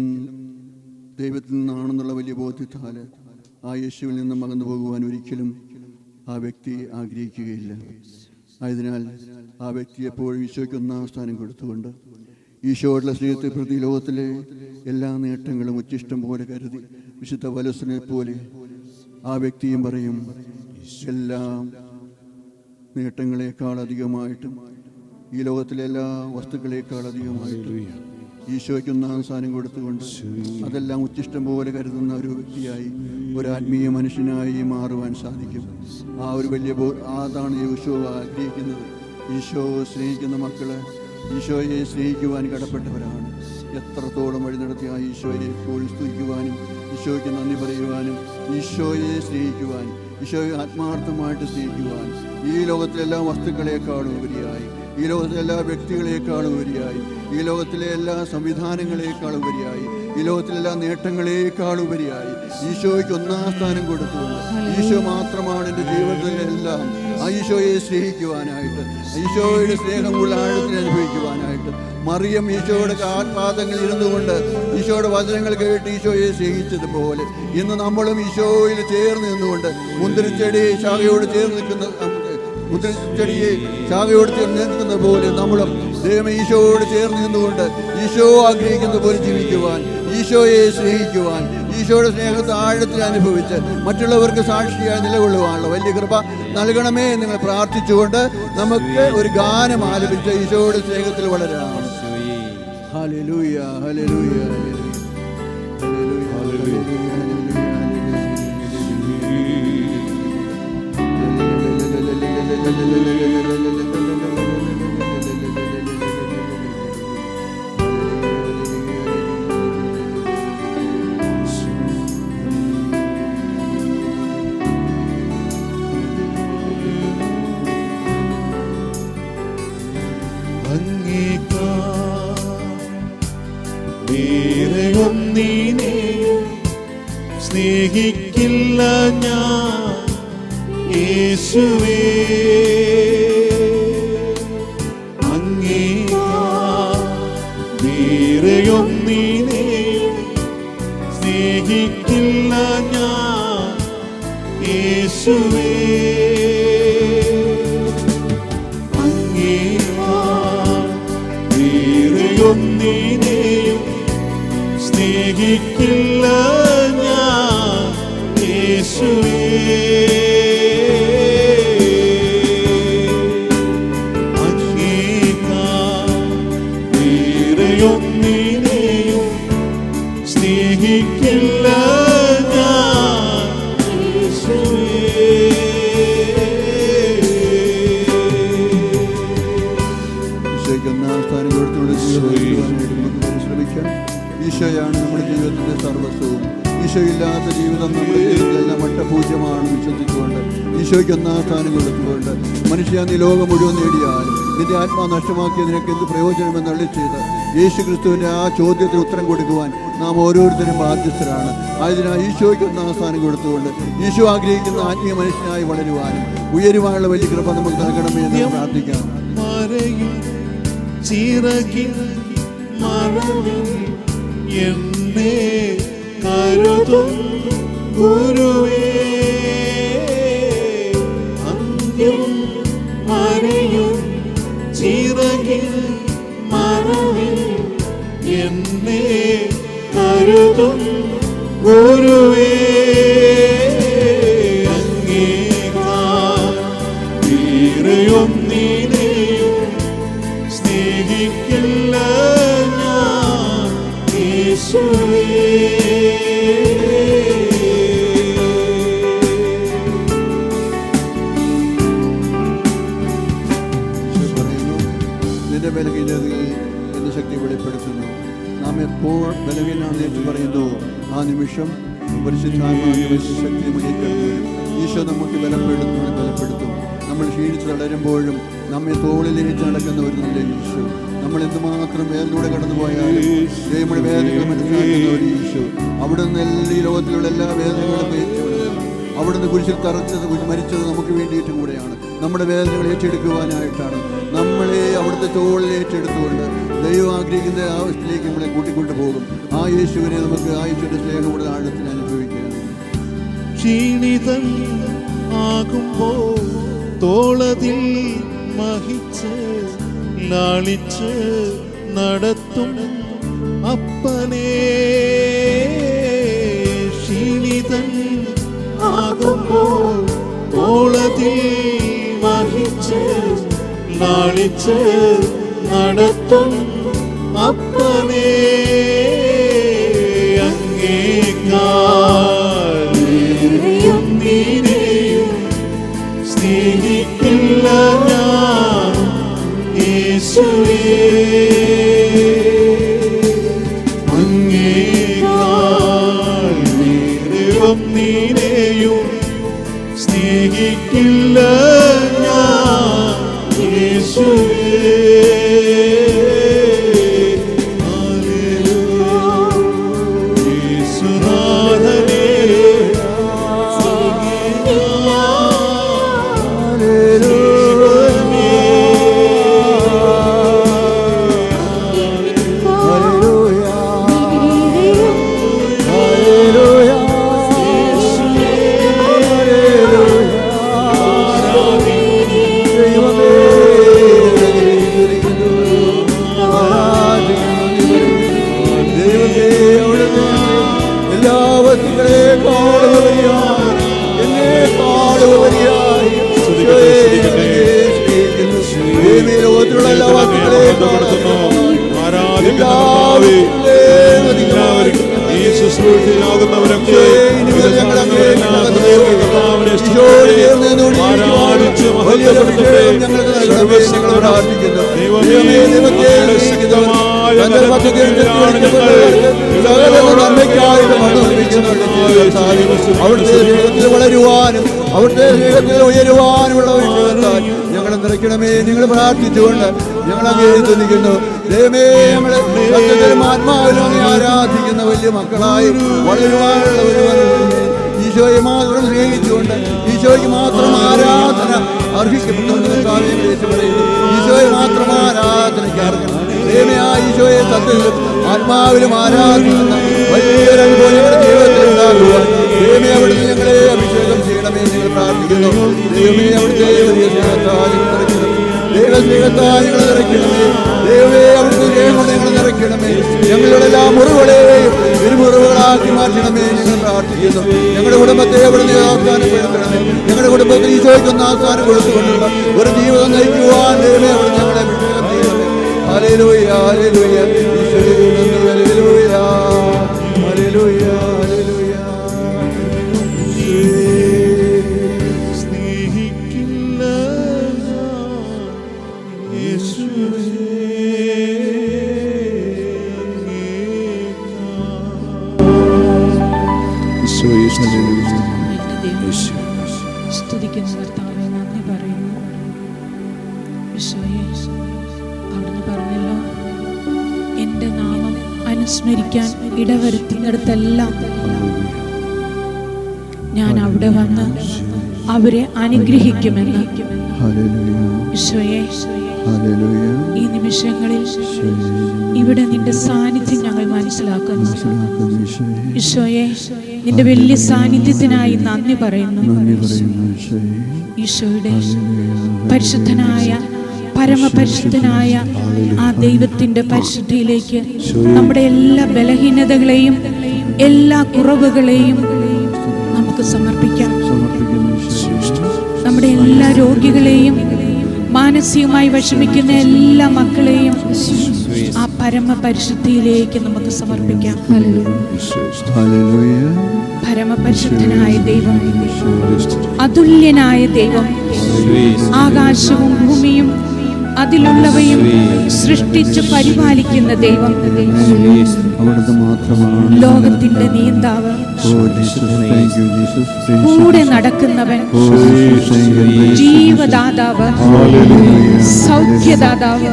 ദൈവത്തിൽ നിന്നാണെന്നുള്ള വലിയ ബോധ്യത്താൽ ആ യേശുവിൽ നിന്നും അകന്നു പോകുവാൻ ഒരിക്കലും ആ വ്യക്തി ആഗ്രഹിക്കുകയില്ല. ആയതിനാൽ ആ വ്യക്തി എപ്പോഴും ഈശോയ്ക്ക് ഒന്നാം സ്ഥാനം കൊടുത്തുകൊണ്ട് ഈശോയുടെ സ്നേഹത്തെ പ്രതി ലോകത്തിലെ എല്ലാ നേട്ടങ്ങളും ഉച്ചിഷ്ടം പോലെ കരുതി വിശുദ്ധ പൗലോസിനെ പോലെ ആ വ്യക്തിയും പറയും, എല്ലാ നേട്ടങ്ങളെക്കാൾ അധികമായിട്ടും ഈ ലോകത്തിലെ എല്ലാ വസ്തുക്കളെക്കാൾ അധികമായിട്ടും ഈശോയ്ക്ക് ഒന്നാം സ്ഥാനം കൊടുത്തുകൊണ്ട് അതെല്ലാം ഉച്ചിഷ്ടം പോലെ കരുതുന്ന ഒരു വ്യക്തിയായി ഒരു ആത്മീയ മനുഷ്യനായി മാറുവാൻ സാധിക്കും. ആ ഒരു വലിയ അതാണ് ഈശോ ആഗ്രഹിക്കുന്നത്. ഈശോ സ്നേഹിക്കുന്ന മക്കള് ഈശോയെ സ്നേഹിക്കുവാൻ കടപ്പെട്ടവരാണ്. എത്രത്തോളം വഴി നടത്തിയ ആ ഈശോയെ എപ്പോഴും സ്തുതിക്കുവാനും ഈശോയ്ക്ക് നന്ദി പറയുവാനും ഈശോയെ സ്നേഹിക്കുവാൻ ഈശോയെ ആത്മാർത്ഥമായിട്ട് സ്നേഹിക്കുവാൻ ഈ ലോകത്തിലെ എല്ലാ വസ്തുക്കളെക്കാളും ഉപരിയായി, ഈ ലോകത്തിലെ എല്ലാ വ്യക്തികളെക്കാളും ഉപരിയായി, ഈ ലോകത്തിലെ എല്ലാ സംവിധാനങ്ങളെക്കാളും ഉപരിയായി, ഈ ലോകത്തിലെ എല്ലാ നേട്ടങ്ങളെക്കാളും ഉപരിയായി ഈശോയ്ക്ക് ഒന്നാം സ്ഥാനം കൊടുത്തുകൊണ്ട് ഈശോ മാത്രമാണ് എൻ്റെ ജീവിതത്തിലെല്ലാം. ആ ഈശോയെ സ്നേഹിക്കുവാനായിട്ട്, ഈശോയുടെ സ്നേഹമുള്ള ആഴത്തിൽ അനുഭവിക്കുവാനായിട്ട് മറിയം ഈശോയുടെ കാൽപാദങ്ങളിൽ ഇരുന്നുകൊണ്ട് ഈശോയുടെ വചനങ്ങൾ കേട്ട് ഈശോയെ സ്നേഹിച്ചതുപോലെ ഇന്ന് നമ്മളും ഈശോയിൽ ചേർന്ന് നിന്നുകൊണ്ട് മുന്തിരിച്ചെടി ശാഖയോട് ചേർന്ന് നിൽക്കുന്ന മുന്തിരിച്ചെടിയെ ശാഖയോട് ചേർന്ന് നിൽക്കുന്ന പോലെ നമ്മളും ദൈവം ഈശോയോട് ചേർന്ന് നിന്നുകൊണ്ട് ഈശോ ആഗ്രഹിക്കുന്ന പോലെ ജീവിക്കുവാൻ, ഈശോയെ സ്നേഹിക്കുവാൻ, ഈശോയുടെ സ്നേഹത്തെ ആഴത്തിൽ അനുഭവിച്ച് മറ്റുള്ളവർക്ക് സാക്ഷിയായി നിലകൊള്ളുവാനുള്ള വലിയ കൃപ നൽകണമേ നിങ്ങൾ പ്രാർത്ഥിച്ചുകൊണ്ട് നമുക്ക് ഒരു ഗാനം ആലപിച്ച് ഈശോയുടെ സ്നേഹത്തിൽ വളരാം. ഹല്ലേലൂയ ഹല്ലേലൂയ സ്നേഹിക്കില്ല ഞാൻ യേശുവേ, വേറെയൊന്നിനെയും സ്നേഹിക്കില്ല ഞാൻ യേശുവേ, വേറെയൊന്നിനെയും സ്നേഹിക്കില്ല ഞാൻ യേശുവേ, വേറെയൊന്നിനെയും സ്നേഹിക്കില്ല സ്നേഹിക്കില്ല ഞാൻ സ്ഥാനം കൊടുത്തുകൊണ്ട് ജീവിതമായിട്ട് നമുക്ക് പരിശ്രമിക്കാം. ഈശോയാണ് നമ്മുടെ ജീവിതത്തിന്റെ സർവസ്വവും. ഈശോ ഇല്ലാത്ത ജീവിതം നമ്മുടെ ജീവിതത്തിലെല്ലാം വട്ടപൂജ്യമാണ് വിശ്വസിച്ചുകൊണ്ട് ഈശോയ്ക്ക് ഒന്നാം സ്ഥാനം കൊടുത്തുകൊണ്ട് മനുഷ്യ നീ ലോകം മുഴുവൻ നേടിയാലും നിന്റെ ആത്മാ നഷ്ടമാക്കിയ നിനക്ക് എന്ത് പ്രയോജനമെന്ന് അള്ളി ചെയ്ത് യേശു ക്രിസ്തുവിൻ്റെ ആ ചോദ്യത്തിന് ഉത്തരം കൊടുക്കുവാൻ നാം ഓരോരുത്തരും ബാധ്യസ്ഥരാണ്. ആയതിനാൽ ഈശോയ്ക്ക് ഒന്നാം സ്ഥാനം കൊടുത്തുകൊണ്ട് ഈശോ ആഗ്രഹിക്കുന്ന ആത്മീയ മനുഷ്യനായി വളരുവാനും ഉയരുവാനുള്ള വലിയ കൃപ നമുക്ക് നൽകണമേ എന്ന് പ്രാർത്ഥിക്കാം. ചിറകിൻ മറവിൽ എന്നെ കരുതും ഗുരുവേ, അന്ത്യം മറയും ചിറകിൻ മറവിൽ എന്നെ കരുതും ഗുരുവേ, അങ്ങേക്കാൾ വേറെയൊന്നിനെയും സ്നേഹിക്കില്ല ഞാൻ യേശുവേ. നിന്റെ ബലഹീനതയിൽ എന്റെ ശക്തി വെളിപ്പെടുത്തുന്നു. നാം എപ്പോൾ ബലഹീനാണെന്ന് യേശു പറയുന്നു, ആ നിമിഷം പരിശുദ്ധാത്മാവിന്റെ ശക്തി മുന്നിൽ ഈശോ നമുക്ക് ബലപ്പെടുത്തും. നമ്മൾ ക്ഷീണിച്ച് തളരുമ്പോഴും നമ്മെ തോളിലേറ്റ് നടക്കുന്ന ഒരു നല്ല ഈശോ, നമ്മൾ എന്തുമാത്രം വേദനയോടെ കടന്നുപോയാലും നമ്മുടെ വേദനകൾ മനസ്സിലാക്കുന്ന ഒരു ഈശോ, അവിടുന്ന് ഈ ലോകത്തിലുള്ള എല്ലാ വേദനകളും ഏറ്റുവിടുന്നു. അവിടുന്ന് കുരിശിൽ തറച്ചത് മരിച്ചത് നമുക്ക് വേണ്ടിയിട്ട് കൂടെയാണ്, നമ്മുടെ വേദനകൾ ഏറ്റെടുക്കുവാനായിട്ടാണ്. നമ്മളെ അവിടുത്തെ തോളിൽ ഏറ്റെടുത്തുകൊണ്ട് ദൈവം ആഗ്രഹിക്കുന്ന ആവശ്യത്തിലേക്ക് നമ്മളെ കൂട്ടിക്കൊണ്ടു പോകും. ആ യേശുവിനെ നമുക്ക് ആ യേശുവിന്റെ സ്നേഹമുള്ള ആഴത്തിൽ അനുഭവിക്കാം. ക്ഷീണിതൻ ആകുമ്പോൾ തോളതിൽ മഹിച്ച് ലാളിച്ച് നടത്തും അപ്പനേ, ക്ഷീണിതൻ ആകുമ്പോൾ തോളതിൽ മഹിച്ച് ലാളിച്ച് നടത്തും അപ്പനേ, അങ്ങേക്കാൾ വേറെയൊന്നിനെയും സ്നേഹിക്കില്ല ഞാൻ യേശുവേ, അങ്ങേക്കാൾ വേറെയൊന്നിനെയും സ്നേഹിക്കില്ല ഞാൻ യേശുവേ. അവിടുത്തെ സ്നേഹത്തിൽ വളരുവാനും അവിടുത്തെ സ്നേഹത്തിൽ ഉയരുവാനുമുള്ള ഒരു ജീവിതത്താൽ ഞങ്ങളെ നിറയ്ക്കണമേ. നിങ്ങൾ പ്രാർത്ഥിച്ചുകൊണ്ട് ഞങ്ങൾ അങ്ങേ തുനിക്കുന്നു. ദൈവമേ, ഞങ്ങളെ സത്യത്തിലും ആത്മാവിലും അങ്ങേ ആരാധിക്കുന്ന വലിയ മക്കളായി വളരുവാനുള്ള ഒരു ഈശോയെ മാത്രം സ്നേഹിച്ചുകൊണ്ട് ഈശോയ്ക്ക് മാത്രം ആരാധന അർഹിക്കപ്പെട്ടു പറയുന്നു. ഈശോയെ മാത്രം ആരാധനയ്ക്ക് അർഹണം. ദൈവമേ, ആ ഈശോയെ സത്യത്തിലും ആത്മാവിലും ആരാധിക്കുന്ന വലിയൊരു അനുഭവം ഞങ്ങളുടെ ജീവിതത്തിൽ ഉണ്ടാകുവാൻ ദൈവമേ അവിടുന്ന് ഞങ്ങളെ അഭിഷേകം ചെയ്യണമേ. ഞങ്ങൾ പ്രാർത്ഥിക്കുന്നു. ദൈവമേ, അവിടുത്തെ വലിയ സ്നേഹത്താൽ ദൈവസ്നേഹത്താൽ ഞങ്ങൾ നിറയ്ക്കണമേ. ദൈവമേ, അവിടുത്തെ സ്നേഹം കൊണ്ട് ഞങ്ങൾ നിറയ്ക്കണമേ. ഞങ്ങളുടെ എല്ലാ മുറിവുകളെയും ഇരുമുറിവുകളാക്കി മാറ്റണമേ. ഞങ്ങൾ പ്രാർത്ഥിക്കുന്നു. ഞങ്ങളുടെ കുടുംബത്തെ അവിടുന്ന് ആസ്ഥാനപ്പെടുത്തണമേ. ഞങ്ങളുടെ കുടുംബത്തിൽ ഈശോയ്ക്കൊന്ന് ആസ്ഥാനം കൊടുത്തുകൊണ്ടുള്ള ഒരു ജീവിതം നയിക്കുവാൻ ദൈവമേ അവിടുന്ന് ഞങ്ങളെ അഭിഷേകം ചെയ്യണമേ. ഹല്ലേലൂയ, ഹല്ലേലൂയ, ഈശോയെ ഹല്ലേലൂയ, ഹല്ലേലൂയ. സ്തുതിക്കുന്ന കർത്താവേ, നന്ദി പറയുന്നു. ഈശോയെ, അവിടുന്ന് പറഞ്ഞല്ലോ, എൻ്റെ നാമം അനുസ്മരിക്കാൻ ഇടവരുത്തുന്നിടത്തെല്ലാം ഞാൻ അവിടെ വന്ന് അവരെ അനുഗ്രഹിക്കുമെന്ന്. ഈശോയെ, ഈ നിമിഷങ്ങളിൽ ഇവിടെ നിന്റെ സാന്നിധ്യം ഞങ്ങൾ മനസ്സിലാക്കുന്നു. ഈശോയെ, നിന്റെ വലിയ സാന്നിധ്യത്തിനായി നന്ദി പറയുന്നു. ഈശോയുടെ പരിശുദ്ധനായ പരമപരിശുദ്ധനായ ആ ദൈവത്തിന്റെ പരിശുദ്ധിയിലേക്ക് നമ്മുടെ എല്ലാ ബലഹീനതകളെയും എല്ലാ കുറവുകളെയും നമുക്ക് സമർപ്പിക്കാം. നമ്മുടെ എല്ലാ രോഗികളെയും മാനസികമായി വിഷമിക്കുന്ന എല്ലാ മക്കളെയും ആ പരമപരിശുദ്ധിയിലേക്ക് നമുക്ക് സമർപ്പിക്കാം. പരമപരിശുദ്ധനായ ദൈവം, അതുല്യനായ ദൈവം, ആകാശവും ഭൂമിയും അതിലുള്ളവയും സൃഷ്ടിച്ച് പരിപാലിക്കുന്ന ദൈവം, ലോകത്തിന്റെ നിയന്താവ്, കൂടെ നടക്കുന്നവൻ, ജീവദാതാവ്, സൗഖ്യദാതാവ്,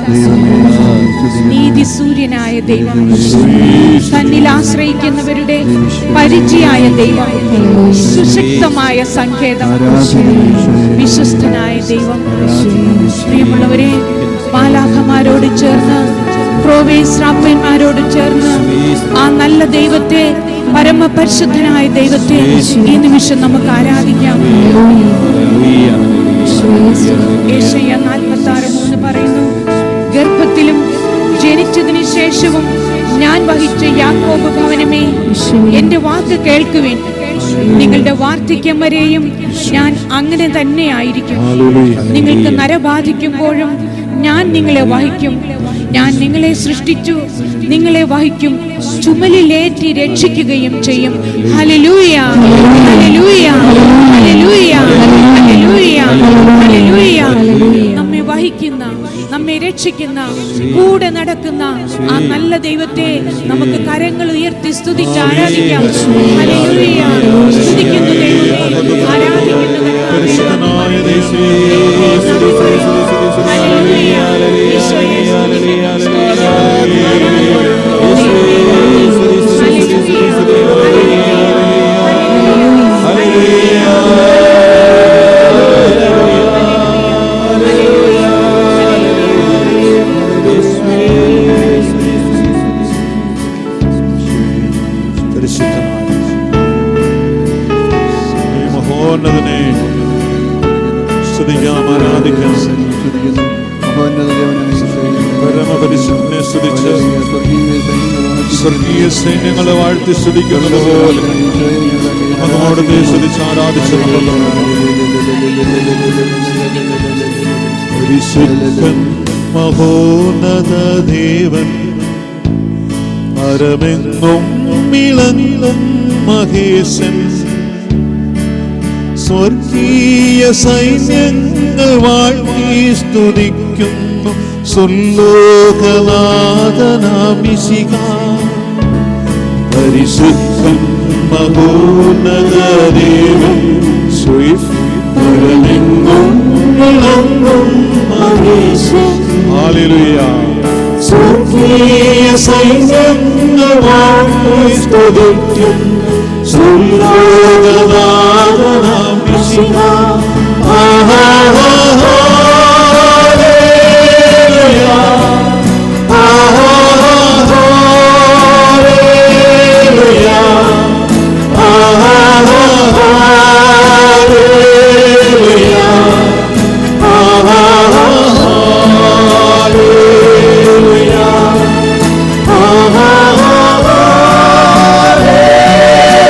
നീതിസൂര്യനായ ദൈവം, തന്നിൽ ആശ്രയിക്കുന്നവരുടെ പരിചയായ ദൈവം, സുശക്തമായ സങ്കേതം, വിശ്വസ്തനായ ദൈവം. പ്രിയമുള്ളവരെ, മാലാഖമാരോട് ചേർന്ന്, പ്രൊവേശ്രാപ്പന്മാരോട് ചേർന്ന് ആ നല്ല ദൈവത്തെ, പരമപരിശുദ്ധനായ ദൈവത്തെ ഈ നിമിഷം നമുക്ക് ആരാധിക്കാം. യേശയ്യ 46:3 പറയുന്നു, ഗർഭത്തിലും ജനിച്ചതിന് ശേഷവും ഞാൻ വഹിച്ച യാക്കോബ് ഭവനമേ, എന്റെ വാക്ക് കേൾക്കുവിൻ. നിങ്ങളുടെ വാർദ്ധക്യം വരെയും ഞാൻ അങ്ങനെ തന്നെ ആയിരിക്കും. നിങ്ങൾക്ക് നരബാധിക്കുമ്പോഴും ഞാൻ നിങ്ങളെ വഹിക്കും. ഞാൻ നിങ്ങളെ സൃഷ്ടിച്ചു, നിങ്ങളെ വഹിക്കും, ചുമലിലേറ്റി രക്ഷിക്കുകയും ചെയ്യും. Hallelujah, hallelujah, hallelujah, hallelujah, hallelujah. നമ്മെ വഹിക്കുന്ന, നമ്മെ രക്ഷിക്കുന്ന, കൂടെ നടക്കുന്ന ആ നല്ല ദൈവത്തെ നമുക്ക് കരങ്ങൾ ഉയർത്തി സ്തുതിച്ച് ആരാധിക്കാം. ഹല്ലേലൂയ. സ്തുതിക്കുന്ന ദൈവമേ, ആരാധിക്കുന്ന മഹോന്നതനെ സ്തുതിക്കാം, ആരാധിക്കാം. പരമപരിശുദ്ധനെ സ്തുതിച്ച് സ്വർഗീയ സൈന്യങ്ങളെ വാഴ്ത്തി സ്തുതിക്കുന്നത് പോലെ നമ്മോടത്തെ സ്തുതിച്ച് ആരാധിച്ചു. പരിശുദ്ധൻ മഹോന്നത ദേവൻ, പരമെങ്ങും വിളങ്ങും മഹേശൻ, സ്വർഗീയ സൈന്യങ്ങൾ വാഴ്ത്തി സ്തുതിക്കുന്നു സുലോകനാഥനാമിശിഹ. പരിശുദ്ധൻ മഹോന്നത ദേവൻ, പരമെങ്ങും വിളങ്ങും മഹേശൻ. ഹല്ലേലൂയ. സ്വർഗീയ സൈന്യങ്ങൾ വാഴ്ത്തി സ്തുതിക്കുന്നു സുലോകനാഥനാമിശിഹ.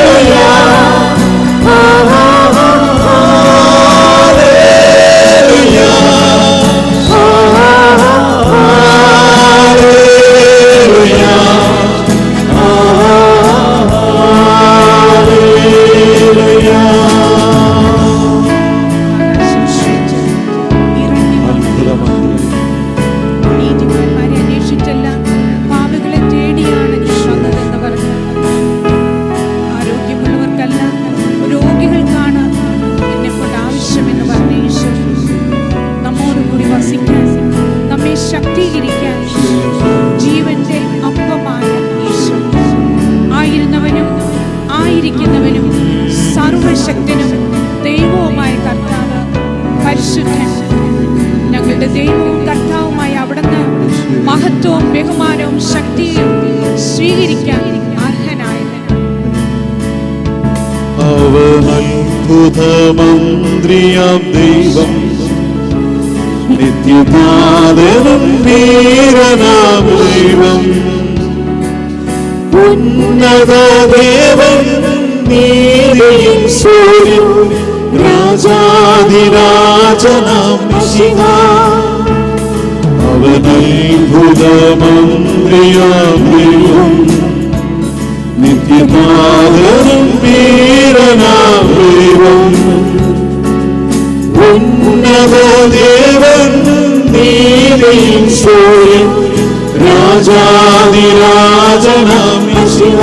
Hallelujah. ദൈവവും കർത്താവുമായ അവിടുന്ന് മഹത്വവും ബഹുമാനവും ശക്തിയും സ്വീകരിക്കാൻ അർഹനായത്. അവൻ അത്ഭുതമന്ത്രിയാം ദൈവം, നിത്യനാഥനും വീരനാം ദൈവം, ഉന്നതദേവൻ നീതിയും സൂര്യൻ, രാജാധിരാജനാം മിശിഹ. അവൻ അത്ഭുതമന്ത്രിയാം ദൈവം, നിത്യനാഥനും വീരനാം ദൈവം, ഉന്നതദേവൻ നീതിയും സൂര്യൻ, രാജാധിരാജനാം മിശിഹ.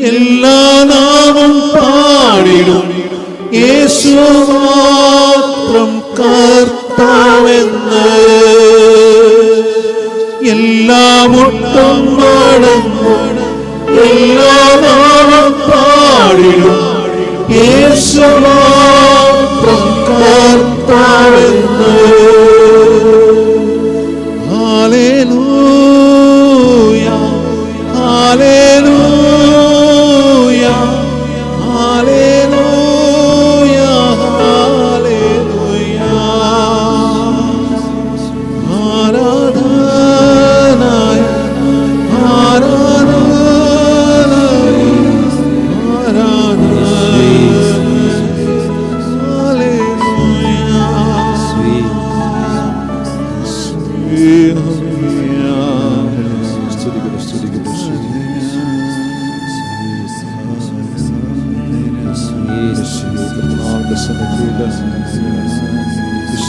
എല്ലാ നാമം പാടിടും യേശു മാത്രം കർത്താവെന്ന്. എല്ലാ മുട്ടും മടങ്ങും എല്ലാ നാമം പാടിടും യേശു മാത്രം കർത്താവെന്ന്. Hallelujah hallelujah hallelujah hallelujah. ആരാധന ആരാധന ആരാധന ഹല്ലേലൂയ.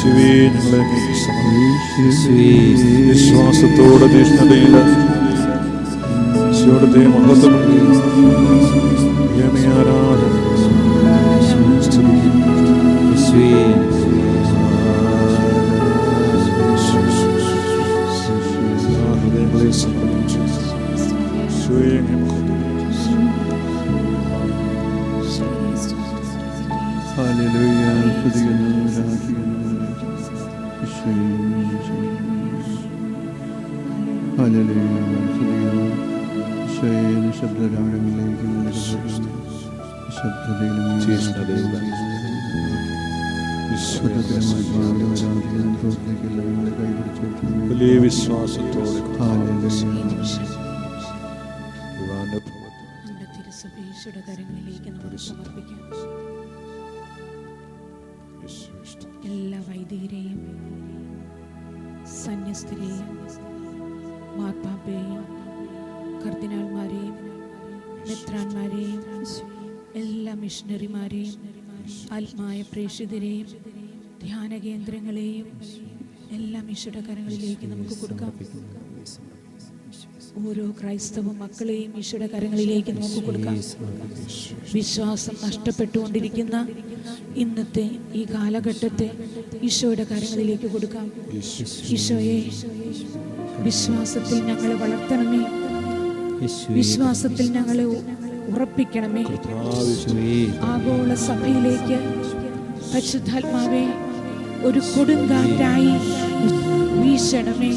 യേശുവേ, ഞങ്ങളെ അങ്ങേക്ക് സമർപ്പിക്കുന്നു. വിശ്വാസത്തോടെ തീഷ്ണതയിൽ ഈശോയുടെ മഹത്വം ആരാധന ഹൃദയങ്ങളെ സമർപ്പിച്ചു. ഹല്ലേലൂയ. സ്തുതിക്കുന്നു, ആരാധിക്കുന്നു. ഹല്ലേലൂയ. സ്തുതിക്കുന്നു. ഈശോയെ ശബ്ദഗാനങ്ങളിലേക്ക് വലിയ വിശ്വാസത്തോടെ നമ്മുടെ തിരുസഭയുടെ കരങ്ങളിലേക്ക് നമുക്ക് സമർപ്പിക്കാം. എല്ലാ വൈദികരെയും സന്യസ്തരെയും മാർപ്പാപ്പയെയും കർദിനാൾമാരെയും മെത്രാന്മാരെയും എല്ലാ മിഷണറിമാരെയും ആത്മായ പ്രേക്ഷിതരെയും ധ്യാന കേന്ദ്രങ്ങളെയും എല്ലാ ഈശോയുടെ കരങ്ങളിലേക്ക് നമുക്ക് കൊടുക്കാം. ഓരോ ക്രൈസ്തവ മക്കളെയും ഈശോയുടെ കരങ്ങളിലേക്ക് നമുക്ക് കൊടുക്കാം. വിശ്വാസം നഷ്ടപ്പെട്ടുകൊണ്ടിരിക്കുന്ന ഇന്നത്തെ ഈ കാലഘട്ടത്തെ ഈശോയുടെ കരങ്ങളിലേക്ക് കൊടുക്കാം. ഈശോയെ, വിശ്വാസത്തിൽ ഞങ്ങളെ വളർത്തണമേ, വിശ്വാസത്തിൽ ഞങ്ങളെ ഉറപ്പിക്കണമേ. ആഗോള സഭയിലേക്ക് പരിശുദ്ധാത്മാവേ ഒരു കൊടുങ്കാറ്റായി വീശണമേ.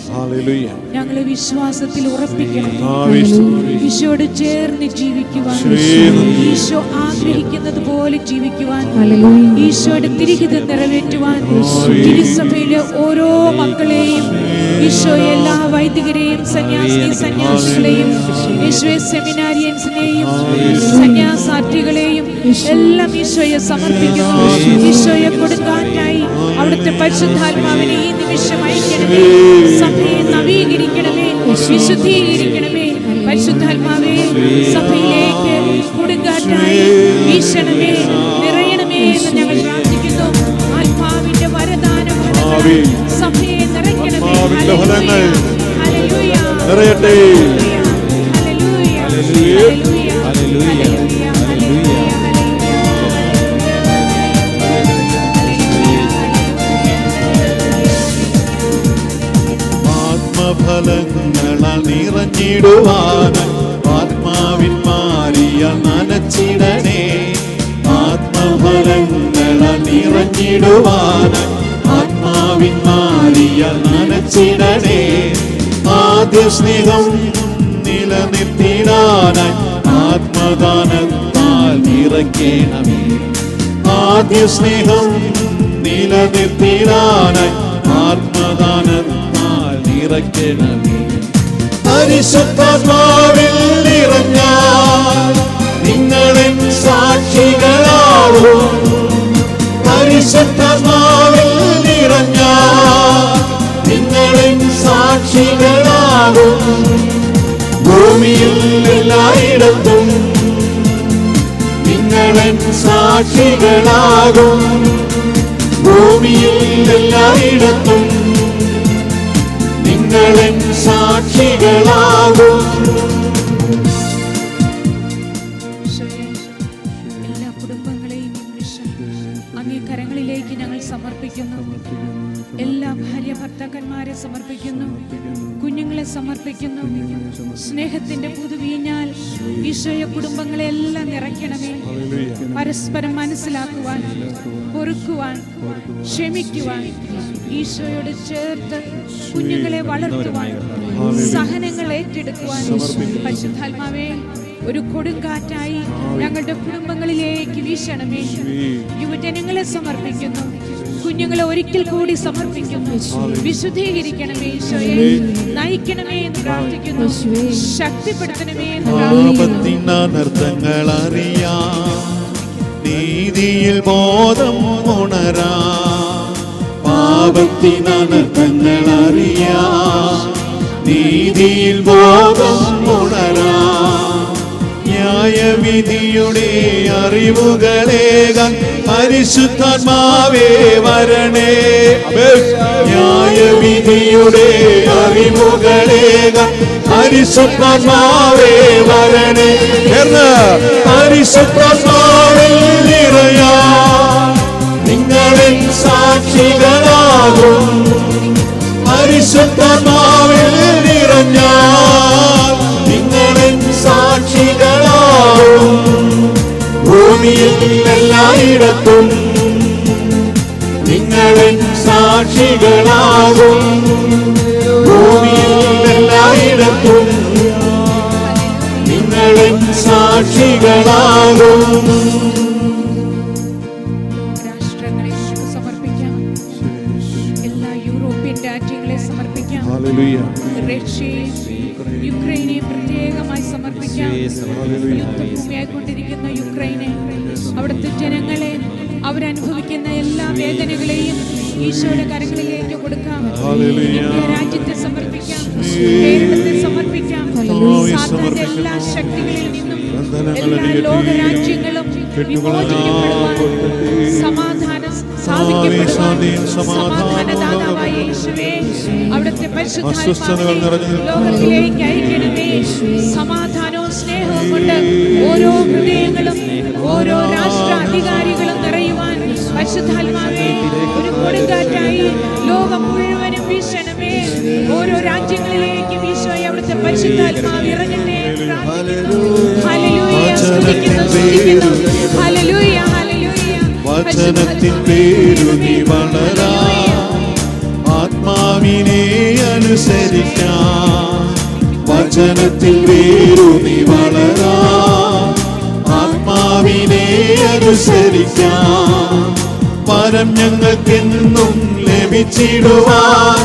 ഞങ്ങളെ വിശ്വാസത്തിൽ ഉറപ്പിക്കണം. ഈശോയോട് ചേർന്ന് ജീവിക്കുവാൻ, ഈശോ ആഗ്രഹിക്കുന്നത് പോലെ ജീവിക്കുവാൻ, ഈശോയുടെ തിരിഹിതം നിറവേറ്റുവാൻ തിരുസഭയിലെ ഓരോ മക്കളെയും, ഈശോ എല്ലാ വൈദികരെയും സന്യാസികളെയും ഈശോയെ സെമിനാരിയൻസിനെയും സന്യാസാർത്ഥികളെയും എല്ലാം ഈശോയെ സമർപ്പിക്കുന്നു. ഈശോയെ കൊടുങ്കാറ്റായി അവിടുത്തെ പരിശുദ്ധാത്മാവിനെ ഈ നിമിഷം അയക്കണമേ. സഭയെ നവീകരിക്കണമേ, വിശുദ്ധീകരിക്കണമേ. പരിശുദ്ധാത്മാവേ, സഭയിലേക്ക് കൊടുങ്കാറ്റായി വീശണമേ, നിറയണമേ എന്ന് ഞങ്ങൾ പ്രാർത്ഥിക്കുന്നു. ആത്മാവിന്റെ വരദാനം സഭയെ നിറയ്ക്കണമേ. ഹല്ലേലൂയ, ഹല്ലേലൂയ, നിറയട്ടെ. Hallelujah, hallelujah, hallelujah, hallelujah. ആത്മഫലങ്ങളാൽ നിറഞ്ഞിടുവാൻ ആത്മാവിൻ മാറിയ നനച്ചിടണേ. ആത്മഫലങ്ങളാൽ നിറഞ്ഞിടുവാൻ ആത്മാവിൻ മാറിയ നനച്ചിടണേ. ആദ്യ സ്നേഹം നിലനിർത്തിടാനായി ആത്മദാനത്താൽ നിറയ്ക്കണമേ. ആദ്യ സ്നേഹം നിലനിർത്തിടാനായി ആത്മദാനത്താൽ നിറയ്ക്കണമേ. പരിശുദ്ധാത്മാവിൽ നിറഞ്ഞാൽ നിങ്ങളെൻ സാക്ഷികളാവും. പരിശുദ്ധാത്മാവിൽ നിറഞ്ഞാൽ നിങ്ങളെൻ സാക്ഷികളാകും. ഭൂമിയിൽ എല്ലായിടത്തും നിങ്ങളെൻ സാക്ഷികളാകും. ഭൂമിയിൽ എല്ലായിടത്തും നിങ്ങളെൻ സാക്ഷികളാകും. എല്ലാ കുടുംബങ്ങളെയും അങ്ങേ കരങ്ങളിലേക്ക് ഞങ്ങൾ സമർപ്പിക്കുന്നു. എല്ലാ ഭാര്യ ഭർത്താക്കന്മാരെ സമർപ്പിക്കുന്നു, കുഞ്ഞുങ്ങളെ സമർപ്പിക്കുന്നു. സ്നേഹത്തിന്റെ പുതുവീഞ്ഞാൽ ഈശോയെ കുടുംബങ്ങളെ എല്ലാം നിറയ്ക്കണമേ. പരസ്പരം മനസ്സിലാക്കുവാൻ, പൊറുക്കുവാൻ, ക്ഷമിക്കുവാൻ, ഈശോയോട് ചേർത്ത് കുഞ്ഞുങ്ങളെ വളർത്തുവാൻ, സഹനങ്ങൾ ഏറ്റെടുക്കുവാൻ പരിശുദ്ധാത്മാവേ ഒരു കൊടുങ്കാറ്റായി ഞങ്ങളുടെ കുടുംബങ്ങളിലേക്ക് വീശണമേ. യുവജനങ്ങളെ സമർപ്പിക്കുന്നു, കുഞ്ഞുങ്ങളെ ഒരിക്കൽ കൂടി സമർപ്പിക്കുന്നു. വിശുദ്ധീകരിക്കണമേ, ഈശോയെ നയിക്കണമേ എന്ന് പ്രാർത്ഥിക്കുന്നു. ശക്തിപ്പെടുത്തണമേ എന്ന് പ്രാർത്ഥിക്കുന്നു. അനർത്ഥങ്ങൾ അറിയാം, നീതിയിൽ ബോധം ഉണരാ. പാപത്തിനർത്ഥങ്ങൾ അറിയാം, നീതിയിൽ ബോധം ഉണരാ. ന്യായ ന്യായവിധിയുടെ അറിവുകളേകാൻ പരിശുദ്ധാത്മാവേ വരണേ. ന്യായവിധിയുടെ അറിവുകളേകാൻ പരിശുദ്ധാത്മാവേ വരണേ. പരിശുദ്ധാത്മാവിൽ നിറയാൻ നിങ്ങളിൽ സാക്ഷികളാകും. പരിശുദ്ധാത്മാവിൽ നിറഞ്ഞാൽ നിങ്ങളിൽ സാക്ഷികളാകും. ഭൂമിയിൽ എല്ലായിടത്തും നിങ്ങളിൽ സാക്ഷികളാകും. ഭൂമിയിൽ എല്ലായിടത്തും നിങ്ങളിൽ സാക്ഷികളാകും. രാഷ്ട്രങ്ങളെ സമർപ്പിക്കാം. എല്ലാ യൂറോപ്യൻ രാജ്യങ്ങളെ സമർപ്പിക്കാം. റഷ്യയും യുക്രൈനെയും പ്രത്യേകമായി സമർപ്പിക്കാം. യുദ്ധഭൂമിയായിക്കൊണ്ടിരിക്കുന്ന യുക്രൈനെ, അവിടുത്തെ ജനങ്ങളെ, അവരനുഭവിക്കുന്ന എല്ലാ വേദനകളെയും ഈശോയുടെ കരങ്ങളിലേക്ക് കൊടുക്കാം. ഇന്ത്യ രാജ്യത്തെ സമർപ്പിക്കാം. കേരളത്തെ സമർപ്പിക്കാം. സാത്താന്റെ എല്ലാ ശക്തികളിൽ നിന്നും എല്ലാ ലോകരാജ്യങ്ങളും വിമോചിക്കപ്പെടുവാൻ, സമാധാനം സ്ഥാപിക്കപ്പെടുവാൻ, സമാധാനദാതാവായ യേശുവേ, അവിടുത്തെ പരിശുദ്ധാത്മാവിനെ ലോകത്തിലേക്ക് അയക്കണമേ. സമാധാനവും സ്നേഹവും കൊണ്ട് ഓരോ ഹൃദയങ്ങളും ഓരോ രാഷ്ട്ര അധികാരികളും നിറയുവാൻ പരിശുദ്ധാത്മാവേ ഒരു കൊടുങ്കാറ്റായി ലോകം മുഴുവനും വീശണമേ. ഓരോ രാജ്യങ്ങളിലേക്ക് ഈശോയെ അവിടുത്തെ പരിശുദ്ധാത്മാവ് ഇറങ്ങട്ടെ. ഹല്ലേലൂയ, സ്തുതിക്കുന്നു, സ്തുതിക്കുന്നു. Hallelujah, hallelujah. വചനത്തിൻ പേരുനി വളരാ, ആത്മാവിനെ അനുസരിക്കാം. വചനത്തിൽ പേരുനി വളരാ, ആത്മാവിനെ അനുസരിക്കാം. പരം ഞങ്ങൾക്കെന്നും ലഭിച്ചിടുവാൻ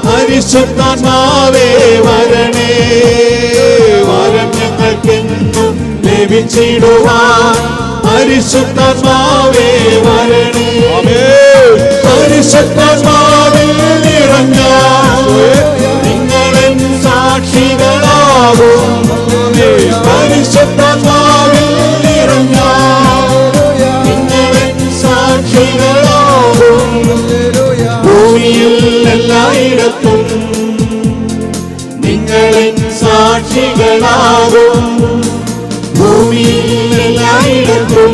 പരിശുദ്ധാത്മാവേ വരണേ. വരം ഞങ്ങൾക്കെന്നും ലഭിച്ചിടുവാൻ പരിശുദ്ധാത്മാവേ വരണേ. പരിശുദ്ധാത്മാവിൽ നിറഞ്ഞാൽ നിങ്ങളിൽ സാക്ഷികളാകും. പരിശുദ്ധാത്മാവിൽ നിറഞ്ഞാൽ നിങ്ങളിൽ സാക്ഷികളാകും. ഭൂമിയിൽ എല്ലായിടത്തും നിങ്ങളിൽ സാക്ഷികളാകും. ഭൂമിയിൽ എല്ലായിടത്തും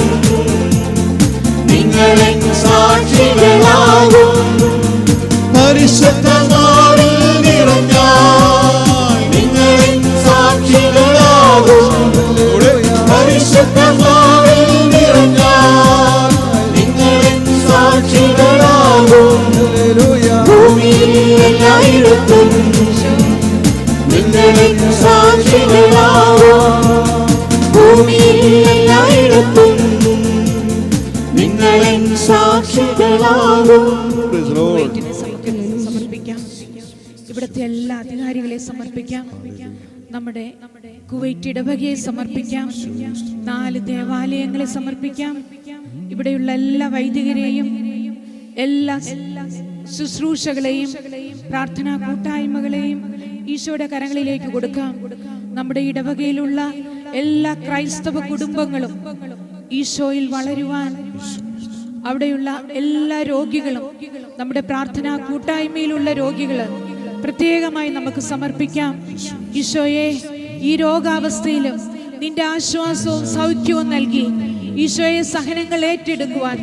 നിങ്ങളിൽ സാക്ഷികളാകും. പരിശുദ്ധാത്മാവിൽ നിറഞ്ഞാൽ നിങ്ങളിൽ സാക്ഷികളാകും. പരിശുദ്ധാത്മാവിൽ നിറഞ്ഞാൽ നിങ്ങളിൽ സാക്ഷികളാകും. ഭൂമിയിൽ എല്ലായിടത്തും നിങ്ങളിൽ സാക്ഷികളാകും. ഭൂമിയിൽ എല്ലായിടത്തും നിങ്ങളിൽ സാക്ഷികളാകും. സമർപ്പിക്കാം. ഇവിടുത്തെ എല്ലാ അധികാരികളെ സമർപ്പിക്കാം. നമ്മുടെ കുവൈറ്റ് ഇടവകയെ സമർപ്പിക്കാം. 4 ദേവാലയങ്ങളെ സമർപ്പിക്കാം. ഇവിടെയുള്ള എല്ലാ വൈദികരെയും എല്ലാ ശുശ്രൂഷകളെയും പ്രാർത്ഥനാ കൂട്ടായ്മകളെയും ഈശോയുടെ കരങ്ങളിലേക്ക് കൊടുക്കാം. നമ്മുടെ ഇടവകയിലുള്ള എല്ലാ ക്രൈസ്തവ കുടുംബങ്ങളും ഈശോയിൽ വളരുവാൻ, അവിടെയുള്ള എല്ലാ രോഗികളും, നമ്മുടെ പ്രാർത്ഥനാ കൂട്ടായ്മയിലുള്ള രോഗികൾ പ്രത്യേകമായി നമുക്ക് സമർപ്പിക്കാം. ഈശോയെ, ഈ രോഗാവസ്ഥയിലും നിന്റെ ആശ്വാസവും സൗഖ്യവും നൽകി ഈശോയെ സഹനങ്ങൾ ഏറ്റെടുക്കുവാൻ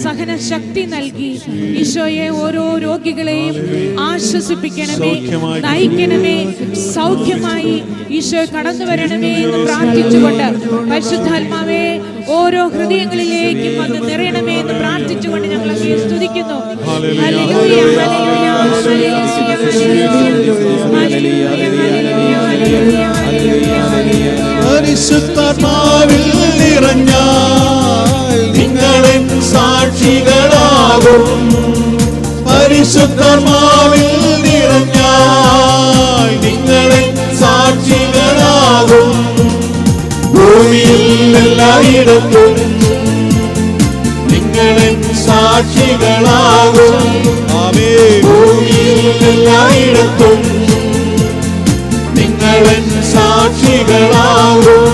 സഹന ശക്തി നൽകി ഈശോയെ ഓരോ രോഗികളെയും ആശ്വസിപ്പിക്കണമേ, നയിക്കണമേ, സൗഖ്യമായി ഈശോ കടന്നു വരണമേ എന്ന് പ്രാർത്ഥിച്ചുകൊണ്ട് പരിശുദ്ധാത്മാവേ ഓരോ ഹൃദയങ്ങളിലേക്കും വന്ന് നിറയണമേ എന്ന് പ്രാർത്ഥിച്ചുകൊണ്ട് ഞങ്ങൾ അങ്ങയെ സ്തുതിക്കുന്നു. ഹല്ലേലൂയ, ഹല്ലേലൂയ, പരിശുദ്ധാത്മാവിൽ നിറഞ്ഞാൽ നിങ്ങളിൽ സാക്ഷികളാകും. പരിശുദ്ധാത്മാവിൽ നിറഞ്ഞാൽ നിങ്ങളിൽ സാക്ഷികളാകും. ഭൂമിയിൽ എല്ലായിടത്തും നിങ്ങളിൽ സാക്ഷികളാകും. ഭൂമിയിൽ എല്ലായിടത്തും നിങ്ങളിൽ സാക്ഷികളാകും.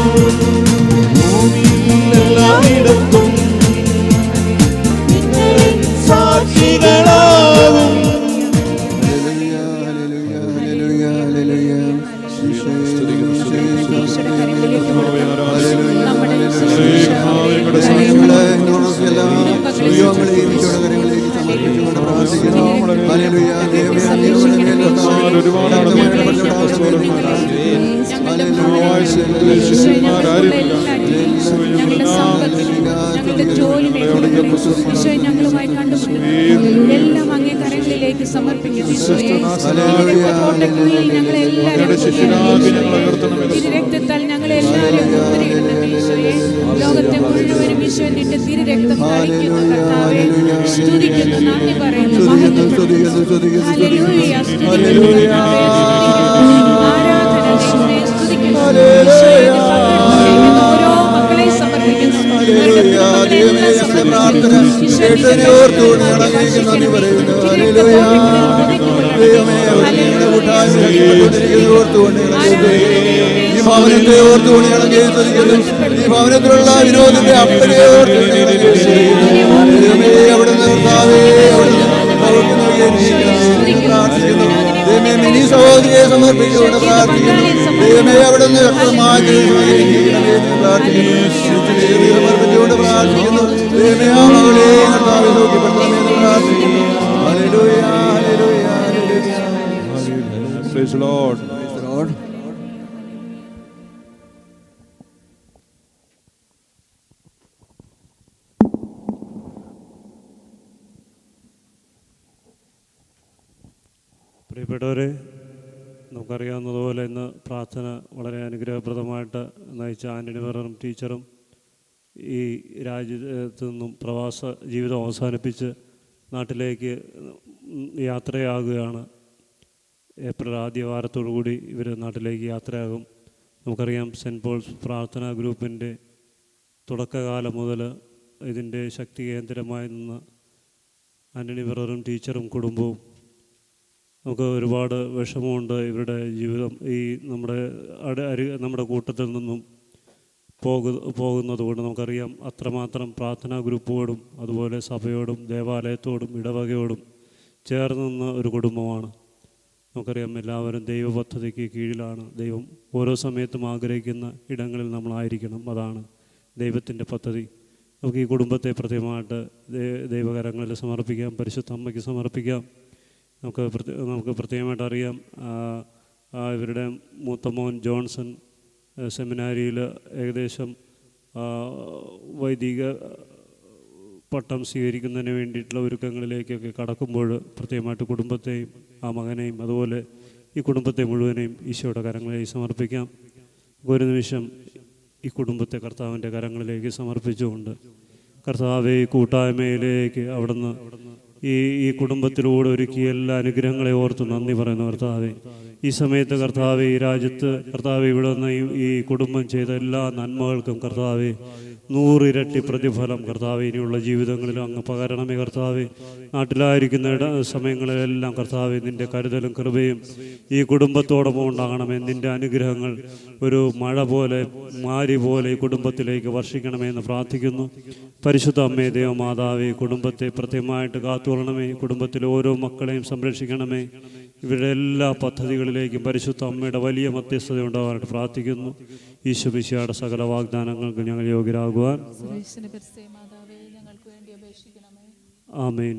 കേട്ട് സംരക്ഷിക്കണമേ ഈശോയെ. ഞങ്ങളെ ഞങ്ങളുടെ ഭവനങ്ങളെ, ഈശോയെ, ഞങ്ങൾക്കുള്ള എല്ലാറ്റിനെയും, ഞങ്ങളുടെ സമ്പത്തിനെയും ഞങ്ങളുടെ ജോലി മേഖലകളെയും ഈശോയെ ഞങ്ങളുമായി കണ്ടുമുട്ടുന്നു എല്ലാം അങ്ങേ കരങ്ങളിലേക്ക് സമർപ്പിക്കുന്നു ഈശോയെ. കോട്ടയ്ക്കുള്ളിൽ ഞങ്ങളെ എല്ലാവരും തിരുരക്തത്താൽ ഞങ്ങളെ എല്ലാവരും മുദ്രയിടണമേ ഈശോയെ. ലോകത്തെ മുഴുവനും ഈശോ നിന്റെ തിരുരക്തം തളിക്കുന്നു കർത്താവേ. സ്തുതിക്കുന്നു, നന്ദി പറയുന്നു, മഹത്വപ്പെടുത്തുന്നു. ഹല്ലേലൂയ, സ്തുതിക്കുന്നു കർത്താവേ, സ്തുതിക്കുന്നു. ആരാധന ദൈവമേ, സ്തുതിക്കുന്നു ഈശോയെ. പങ്കെടുത്തിരിക്കുന്ന ഓരോ മക്കളെ സമർപ്പിക്കുന്നു. ഈ ഭവനത്തെ ഓർത്തുകൊണ്ട് ഞങ്ങളെ ഈ ഭവനത്തിലുള്ള വിനോദത്തെ അപ്പനെ അവിടുന്ന് പ്രാർത്ഥിക്കുന്നു. ദൈവമേ, മിനി സഹോദരിയെ സമർപ്പിച്ചുകൊണ്ട് പ്രാർത്ഥിക്കുന്നു. ദൈവമേ, അവിടുന്ന് വ്യക്തമാക്കി സമർപ്പിച്ചുകൊണ്ട് പ്രാർത്ഥിക്കുന്നു. ദൈവമേ, ആ മകളെ കർത്താവേ സൗഖ്യപ്പെടുത്തണമെന്ന് പ്രാർത്ഥിക്കുന്നു. Hallelujah, hallelujah, hallelujah. Praise the Lord. Praise the Lord. പ്രിയപ്പെട്ടവരെ, നമുക്കറിയാവുന്നതുപോലെ ഇന്ന് പ്രാർത്ഥന വളരെ അനുഗ്രഹപ്രദമായിട്ട് നയിച്ച ആൻ്റണി ബ്രദറും ടീച്ചറും ഈ രാജ്യത്തു നിന്നും പ്രവാസ ജീവിതം അവസാനിപ്പിച്ച് നാട്ടിലേക്ക് യാത്രയാകുകയാണ്. ഏപ്രിൽ ആദ്യ വാരത്തോടുകൂടി ഇവർ നാട്ടിലേക്ക് യാത്രയാകും. നമുക്കറിയാം, സെൻറ്റ് പോൾസ് പ്രാർത്ഥനാ ഗ്രൂപ്പിൻ്റെ തുടക്കകാലം മുതൽ ഇതിൻ്റെ ശക്തി കേന്ദ്രമായി നിന്ന് ആൻ്റണി ബ്രദറും ടീച്ചറും കുടുംബവും നമുക്ക് ഒരുപാട് വിഷമമുണ്ട്. ഇവരുടെ ജീവിതം ഈ നമ്മുടെ കൂട്ടത്തിൽ നിന്നും പോകുന്നത് കൊണ്ട് നമുക്കറിയാം അത്രമാത്രം പ്രാർത്ഥനാ ഗ്രൂപ്പോടും അതുപോലെ സഭയോടും ദേവാലയത്തോടും ഇടവകയോടും ചേർന്ന് നിന്ന ഒരു കുടുംബമാണ്. നമുക്കറിയാം, എല്ലാവരും ദൈവ പദ്ധതിക്ക് കീഴിലാണ്. ദൈവം ഓരോ സമയത്തും ആഗ്രഹിക്കുന്ന ഇടങ്ങളിൽ നമ്മളായിരിക്കണം. അതാണ് ദൈവത്തിൻ്റെ പദ്ധതി. നമുക്ക് ഈ കുടുംബത്തെ പ്രത്യേകമായിട്ട് ദൈവകരങ്ങളിൽ സമർപ്പിക്കാം, പരിശുദ്ധ അമ്മയ്ക്ക് സമർപ്പിക്കാം. നമുക്ക് പ്രത്യേകമായിട്ട് അറിയാം, ഇവരുടെ മൂത്ത മോൻ ജോൺസൺ സെമിനാരിയിൽ ഏകദേശം വൈദിക പട്ടം സ്വീകരിക്കുന്നതിന് വേണ്ടിയിട്ടുള്ള ഒരുക്കങ്ങളിലേക്കൊക്കെ കടക്കുമ്പോൾ പ്രത്യേകമായിട്ട് കുടുംബത്തെയും ആ മകനെയും അതുപോലെ ഈ കുടുംബത്തെ മുഴുവനെയും ഈശോയുടെ കരങ്ങളിലേക്ക് സമർപ്പിക്കാം. ഒരു നിമിഷം ഈ കുടുംബത്തെ കർത്താവിൻ്റെ കരങ്ങളിലേക്ക് സമർപ്പിച്ചുകൊണ്ട് കർത്താവെ, ഈ കൂട്ടായ്മയിലേക്ക് അവിടുന്ന് ഈ കുടുംബത്തിലൂടെ ഒരുക്കിയ എല്ലാ അനുഗ്രഹങ്ങളെ ഓർത്ത് നന്ദി പറയുന്നു കർത്താവെ. ഈ സമയത്ത് കർത്താവെ, ഈ രാജ്യത്ത് കർത്താവെ ഇവിടെ നിന്ന് ഈ കുടുംബം ചെയ്ത എല്ലാ നന്മകൾക്കും കർത്താവെ 100 ഇരട്ടി പ്രതിഫലം കർത്താവെ ഇനിയുള്ള ജീവിതങ്ങളിലും അങ്ങ് പകരണമേ കർത്താവെ. നാട്ടിലായിരിക്കുന്ന സമയങ്ങളിലെല്ലാം കർത്താവെ നിൻ്റെ കരുതലും കൃപയും ഈ കുടുംബത്തോടൊപ്പം ഉണ്ടാകണമേ. നിൻ്റെ അനുഗ്രഹങ്ങൾ ഒരു മഴ പോലെ മാരി പോലെ ഈ കുടുംബത്തിലേക്ക് വർഷിക്കണമേ എന്ന് പ്രാർത്ഥിക്കുന്നു. പരിശുദ്ധ അമ്മേ, ദൈവമാതാവേ, കുടുംബത്തെ പ്രത്യേകമായിട്ട് കാത്തുകൊള്ളണമേ. കുടുംബത്തിലെ ഓരോ മക്കളെയും സംരക്ഷിക്കണമേ. ഇവരുടെ എല്ലാ പദ്ധതികളിലേക്കും പരിശുദ്ധ അമ്മയുടെ വലിയ മധ്യസ്ഥത ഉണ്ടാകാനായിട്ട് പ്രാർത്ഥിക്കുന്നു. ഈശോ മിശിഹായുടെ സകല വാഗ്ദാനങ്ങൾക്ക് ഞങ്ങൾ യോഗ്യരാകുവാൻ. ആമേൻ.